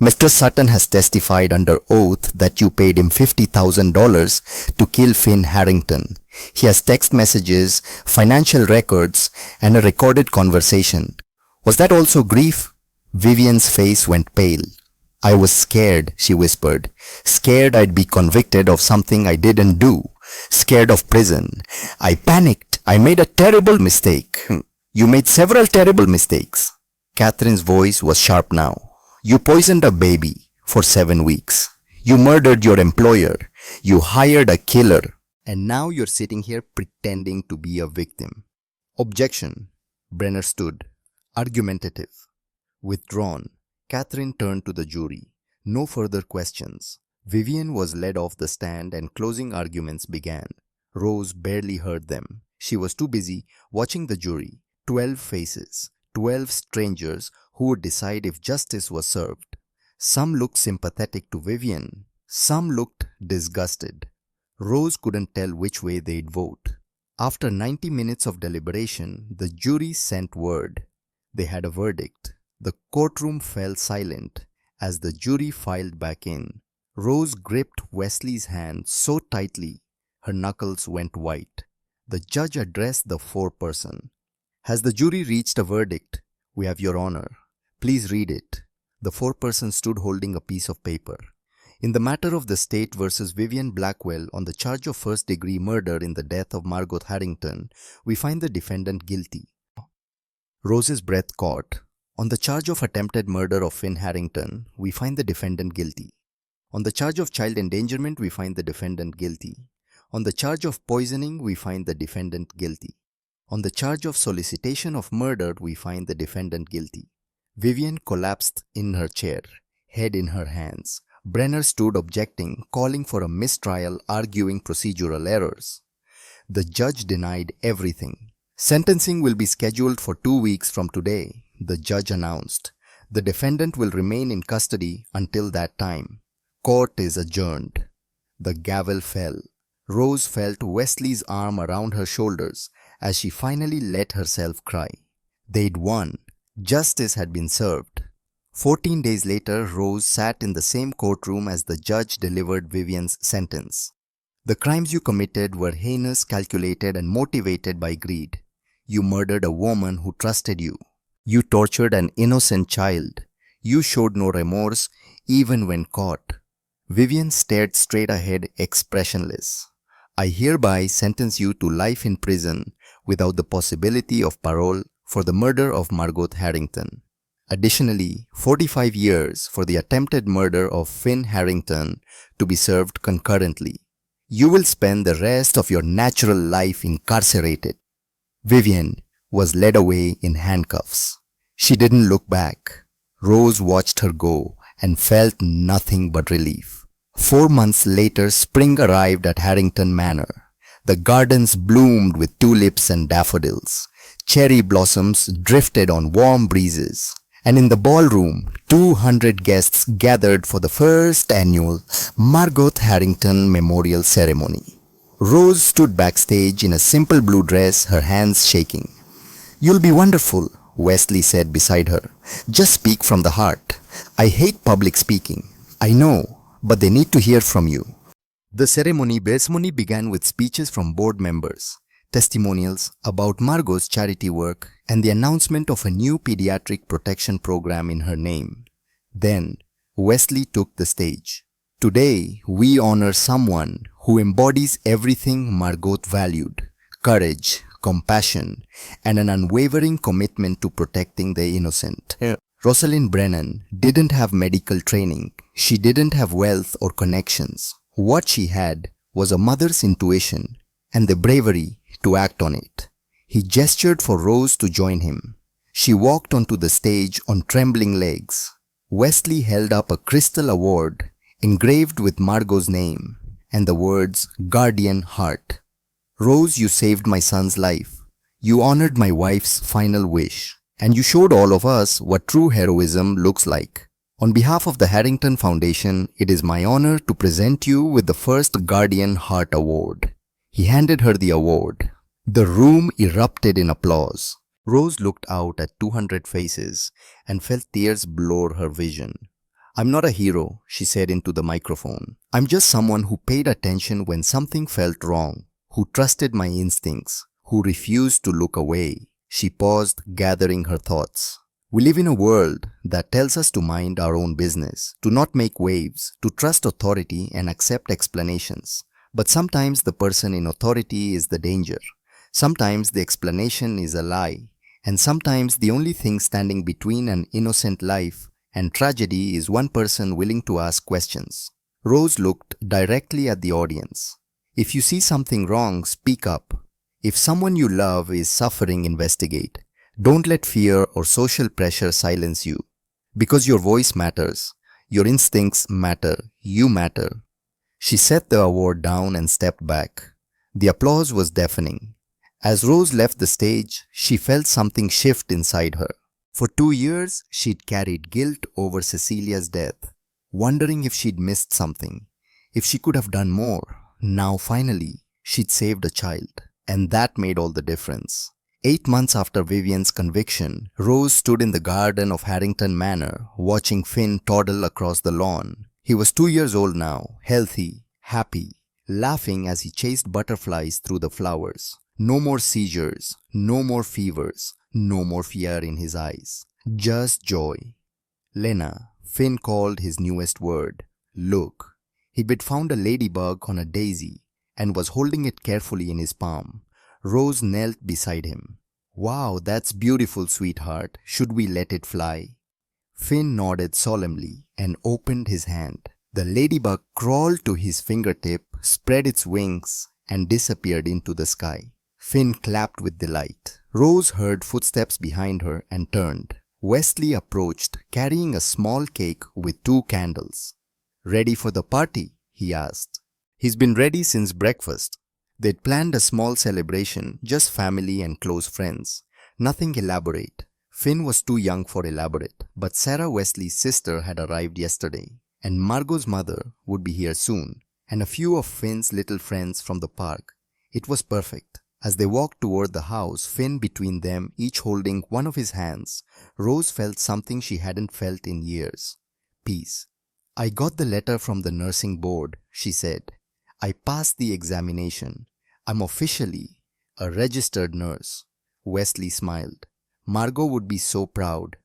Mr. Sutton has testified under oath that you paid him $50,000 to kill Finn Harrington. He has text messages, financial records, and a recorded conversation. Was that also grief? Vivian's face went pale. I was scared, she whispered. Scared I'd be convicted of something I didn't do. Scared of prison. I panicked. I made a terrible mistake. You made several terrible mistakes. Catherine's voice was sharp now. You poisoned a baby for 7 weeks. You murdered your employer. You hired a killer. And now you're sitting here pretending to be a victim. Objection. Brenner stood, argumentative. Withdrawn. Catherine turned to the jury. No further questions. Vivian was led off the stand and closing arguments began. Rose barely heard them. She was too busy watching the jury. 12 faces. 12 strangers who would decide if justice was served. Some looked sympathetic to Vivian. Some looked disgusted. Rose couldn't tell which way they'd vote. After 90 minutes of deliberation, the jury sent word. They had a verdict. The courtroom fell silent as the jury filed back in. Rose gripped Wesley's hand so tightly, her knuckles went white. The judge addressed the foreperson. Has the jury reached a verdict? We have your honor. Please read it. The foreperson stood holding a piece of paper. In the matter of the state versus Vivian Blackwell on the charge of first-degree murder in the death of Margot Harrington, we find the defendant guilty. Rose's breath caught. On the charge of attempted murder of Finn Harrington, we find the defendant guilty. On the charge of child endangerment, we find the defendant guilty. On the charge of poisoning, we find the defendant guilty. On the charge of solicitation of murder, we find the defendant guilty. Vivian collapsed in her chair, head in her hands. Brenner stood objecting, calling for a mistrial, arguing procedural errors. The judge denied everything. Sentencing will be scheduled for 2 weeks from today, the judge announced. The defendant will remain in custody until that time. Court is adjourned. The gavel fell. Rose felt Wesley's arm around her shoulders as she finally let herself cry. They'd won. Justice had been served. 14 days later, Rose sat in the same courtroom as the judge delivered Vivian's sentence. The crimes you committed were heinous, calculated, and motivated by greed. You murdered a woman who trusted you. You tortured an innocent child. You showed no remorse, even when caught. Vivian stared straight ahead, expressionless. I hereby sentence you to life in prison without the possibility of parole for the murder of Margot Harrington. Additionally, 45 years for the attempted murder of Finn Harrington to be served concurrently. You will spend the rest of your natural life incarcerated. Vivian was led away in handcuffs. She didn't look back. Rose watched her go and felt nothing but relief. 4 months later, spring arrived at Harrington Manor. The gardens bloomed with tulips and daffodils. Cherry blossoms drifted on warm breezes. And in the ballroom, 200 guests gathered for the first annual Margot Harrington Memorial Ceremony. Rose stood backstage in a simple blue dress, her hands shaking. "You'll be wonderful," Wesley said beside her. "Just speak from the heart. I hate public speaking. I know, but they need to hear from you." The ceremony began with speeches from board members, testimonials about Margot's charity work, and the announcement of a new pediatric protection program in her name. Then, Wesley took the stage. "Today, we honor someone who embodies everything Margot valued: courage, compassion, and an unwavering commitment to protecting the innocent." Rosalind Brennan didn't have medical training. She didn't have wealth or connections. What she had was a mother's intuition and the bravery to act on it. He gestured for Rose to join him. She walked onto the stage on trembling legs. Wesley held up a crystal award engraved with Margot's name and the words "Guardian Heart." "Rose, you saved my son's life. You honored my wife's final wish. And you showed all of us what true heroism looks like. On behalf of the Harrington Foundation, it is my honor to present you with the first Guardian Heart Award." He handed her the award. The room erupted in applause. Rose looked out at 200 faces and felt tears blur her vision. "I'm not a hero," she said into the microphone. "I'm just someone who paid attention when something felt wrong, who trusted my instincts, who refused to look away." She paused, gathering her thoughts. We live in a world that tells us to mind our own business, to not make waves, to trust authority and accept explanations. But sometimes the person in authority is the danger. Sometimes the explanation is a lie. And sometimes the only thing standing between an innocent life and tragedy is one person willing to ask questions. Rose looked directly at the audience. "If you see something wrong, speak up. If someone you love is suffering, investigate. Don't let fear or social pressure silence you. Because your voice matters. Your instincts matter. You matter." She set the award down and stepped back. The applause was deafening. As Rose left the stage, she felt something shift inside her. For 2 years, she'd carried guilt over Cecilia's death, wondering if she'd missed something, if she could have done more. Now, finally, she'd saved a child. And that made all the difference. 8 months after Vivian's conviction, Rose stood in the garden of Harrington Manor, watching Finn toddle across the lawn. He was 2 years old now, healthy, happy, laughing as he chased butterflies through the flowers. No more seizures, no more fevers, no more fear in his eyes. Just joy. "Lena," Finn called his newest word. "Look." He'd found a ladybug on a daisy and was holding it carefully in his palm. Rose knelt beside him. "Wow, that's beautiful, sweetheart. Should we let it fly?" Finn nodded solemnly and opened his hand. The ladybug crawled to his fingertip, spread its wings, and disappeared into the sky. Finn clapped with delight. Rose heard footsteps behind her and turned. Wesley approached, carrying a small cake with 2 candles. "Ready for the party?" he asked. He's been ready since breakfast. They'd planned a small celebration, just family and close friends. Nothing elaborate. Finn was too young for elaborate, but Sarah Wesley's sister had arrived yesterday, and Margot's mother would be here soon, and a few of Finn's little friends from the park. It was perfect. As they walked toward the house, Finn between them, each holding one of his hands, Rose felt something she hadn't felt in years. Peace. "I got the letter from the nursing board," she said. "I passed the examination. I'm officially a registered nurse." Wesley smiled. Margot would be so proud.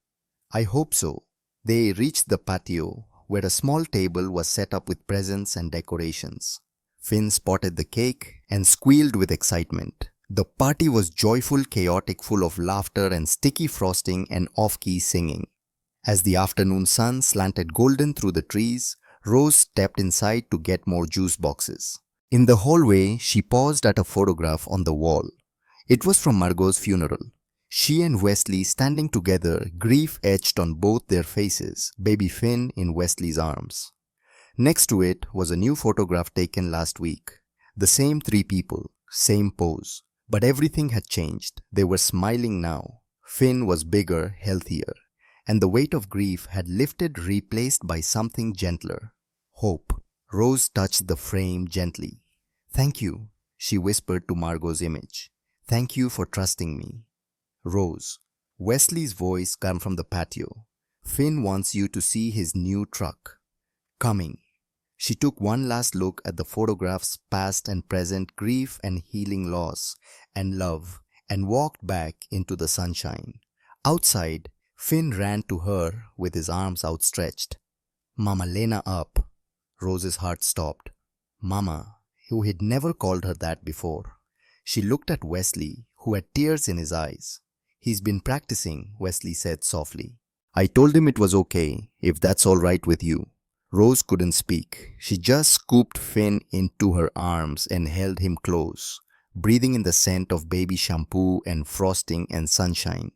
"I hope so." They reached the patio, where a small table was set up with presents and decorations. Finn spotted the cake and squealed with excitement. The party was joyful, chaotic, full of laughter and sticky frosting and off-key singing. As the afternoon sun slanted golden through the trees, Rose stepped inside to get more juice boxes. In the hallway, she paused at a photograph on the wall. It was from Margot's funeral. She and Wesley standing together, grief etched on both their faces, baby Finn in Wesley's arms. Next to it was a new photograph taken last week. The same three people, same pose. But everything had changed. They were smiling now. Finn was bigger, healthier, and the weight of grief had lifted, replaced by something gentler. Hope. Rose touched the frame gently. "Thank you," she whispered to Margot's image. "Thank you for trusting me." Rose. Wesley's voice came from the patio. "Finn wants you to see his new truck. Coming." She took one last look at the photographs, past and present, grief and healing loss, and love, and walked back into the sunshine. Outside, Finn ran to her with his arms outstretched. "Mama Lena up." Rose's heart stopped. Mama, who had never called her that before. She looked at Wesley, who had tears in his eyes. "He's been practicing," Wesley said softly. "I told him it was okay, if that's all right with you." Rose couldn't speak. She just scooped Finn into her arms and held him close, breathing in the scent of baby shampoo and frosting and sunshine.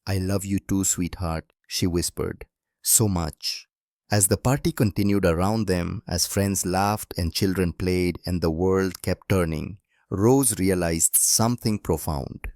"I love you too, sweetheart," she whispered. "So much." As the party continued around them, as friends laughed and children played and the world kept turning, Rose realized something profound.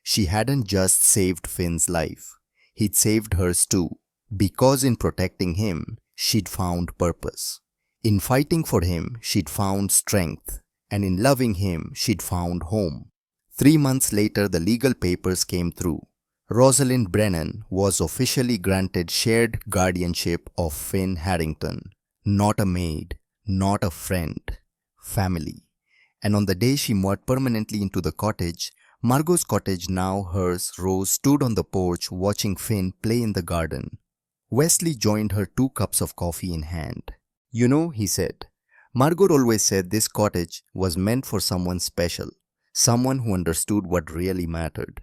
She hadn't just saved Finn's life. He'd saved hers too, because in protecting him, she'd found purpose. In fighting for him, she'd found strength. And in loving him, she'd found home. 3 months later, the legal papers came through. Rosalind Brennan was officially granted shared guardianship of Finn Harrington. Not a maid, not a friend, family. And on the day she moved permanently into the cottage, Margot's cottage, now hers, Rose stood on the porch watching Finn play in the garden. Wesley joined her, 2 cups of coffee in hand. "You know," he said, "Margot always said this cottage was meant for someone special, someone who understood what really mattered."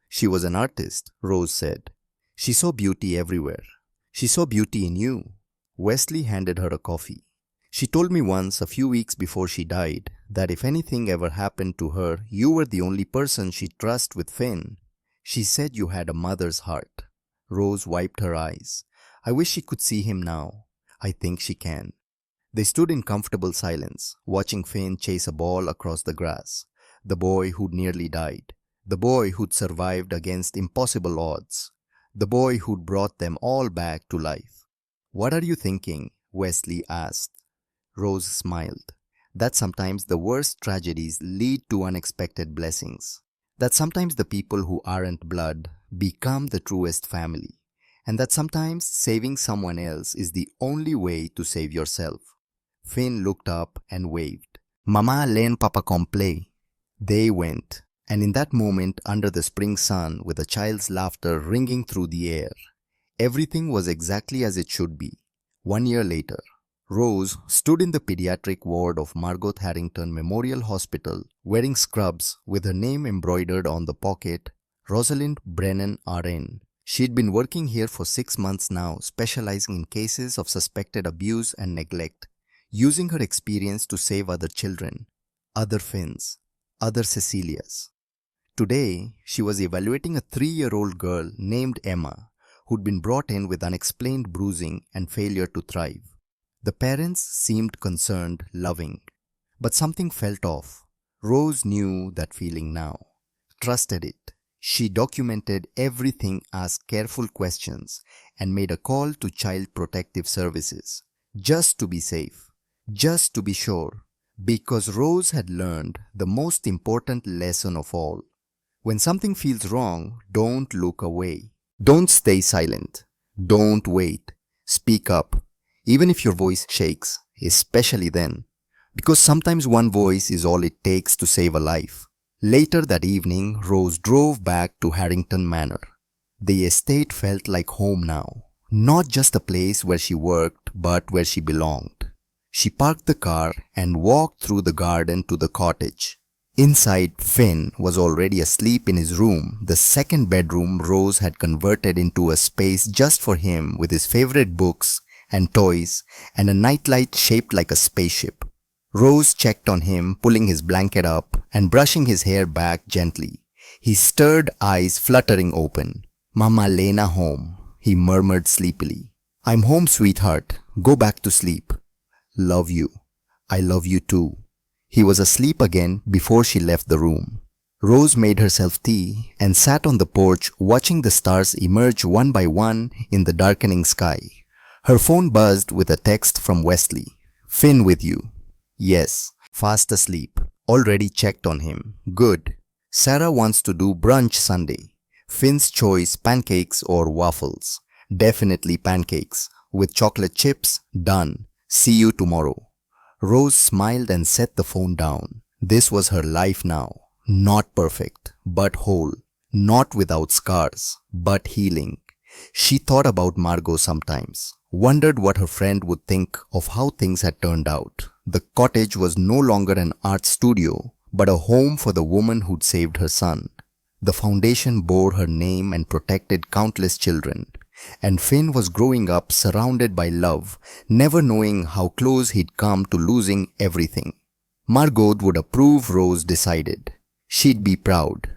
"She was an artist," Rose said. "She saw beauty everywhere. She saw beauty in you." Wesley handed her a coffee. "She told me once, a few weeks before she died, that if anything ever happened to her, you were the only person she'd trust with Finn. She said you had a mother's heart." Rose wiped her eyes. "I wish she could see him now. I think she can." They stood in comfortable silence, watching Finn chase a ball across the grass. The boy who'd nearly died. The boy who'd survived against impossible odds. The boy who'd brought them all back to life. "What are you thinking?" Wesley asked. Rose smiled. "That sometimes the worst tragedies lead to unexpected blessings. That sometimes the people who aren't blood become the truest family. And that sometimes saving someone else is the only way to save yourself." Finn looked up and waved. "Mama len papa comple." They went, and in that moment under the spring sun with a child's laughter ringing through the air, everything was exactly as it should be. 1 year later, Rose stood in the pediatric ward of Margot Harrington Memorial Hospital wearing scrubs with her name embroidered on the pocket, Rosalind Brennan RN. She'd been working here for 6 months now, specializing in cases of suspected abuse and neglect, using her experience to save other children, other Finns, other Cecilias. Today, she was evaluating a 3-year-old girl named Emma, who'd been brought in with unexplained bruising and failure to thrive. The parents seemed concerned, loving, but something felt off. Rose knew that feeling now, trusted it. She documented everything, asked careful questions, and made a call to Child Protective Services, just to be safe, just to be sure, because Rose had learned the most important lesson of all. When something feels wrong, don't look away. Don't stay silent. Don't wait. Speak up, even if your voice shakes, especially then, because sometimes one voice is all it takes to save a life. Later that evening, Rose drove back to Harrington Manor. The estate felt like home now, not just a place where she worked, but where she belonged. She parked the car and walked through the garden to the cottage. Inside, Finn was already asleep in his room. The second bedroom Rose had converted into a space just for him with his favorite books and toys and a nightlight shaped like a spaceship. Rose checked on him, pulling his blanket up and brushing his hair back gently. His stirred eyes fluttering open. "Mama Lena home," he murmured sleepily. "I'm home, sweetheart. Go back to sleep." "Love you. I love you too." He was asleep again before she left the room. Rose made herself tea and sat on the porch watching the stars emerge one by one in the darkening sky. Her phone buzzed with a text from Wesley. "Finn with you." "Yes." "Fast asleep." "Already checked on him." "Good." "Sarah wants to do brunch Sunday." "Finn's choice, pancakes or waffles." "Definitely pancakes. With chocolate chips." "Done. See you tomorrow." Rose smiled and set the phone down. This was her life now. Not perfect, but whole. Not without scars, but healing. She thought about Margot sometimes. Wondered what her friend would think of how things had turned out. The cottage was no longer an art studio, but a home for the woman who'd saved her son. The foundation bore her name and protected countless children. And Finn was growing up surrounded by love, never knowing how close he'd come to losing everything. Margot would approve, Rose decided. She'd be proud.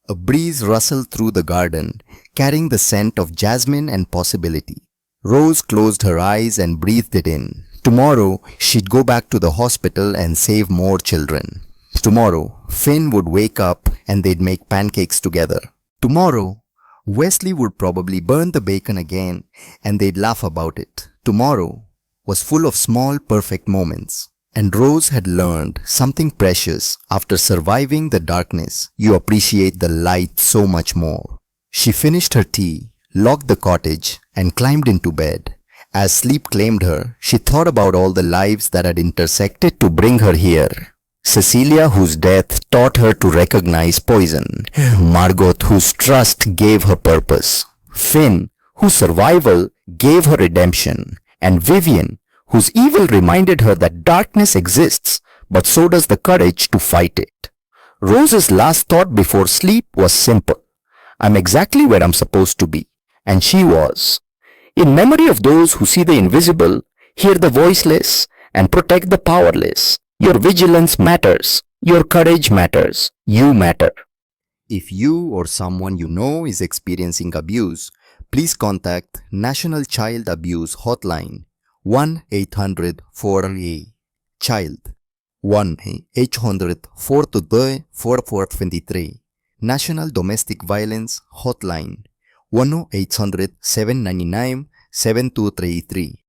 A breeze rustled through the garden, carrying the scent of jasmine and possibility. Rose closed her eyes and breathed it in. Tomorrow, she'd go back to the hospital and save more children. Tomorrow, Finn would wake up and they'd make pancakes together. Tomorrow, Wesley would probably burn the bacon again and they'd laugh about it. Tomorrow was full of small, perfect moments. And Rose had learned something precious. After surviving the darkness, you appreciate the light so much more. She finished her tea, locked the cottage, and climbed into bed. As sleep claimed her, she thought about all the lives that had intersected to bring her here. Cecilia, whose death taught her to recognize poison. Margot, whose trust gave her purpose. Finn, whose survival gave her redemption. And Vivian, whose evil reminded her that darkness exists, but so does the courage to fight it. Rose's last thought before sleep was simple. I'm exactly where I'm supposed to be. And she was. In memory of those who see the invisible, hear the voiceless, and protect the powerless. Your vigilance matters. Your courage matters. You matter. If you or someone you know is experiencing abuse, please contact National Child Abuse Hotline 1-800-4A. Child 1-800-422-4423. National Domestic Violence Hotline 1-800-799-7233.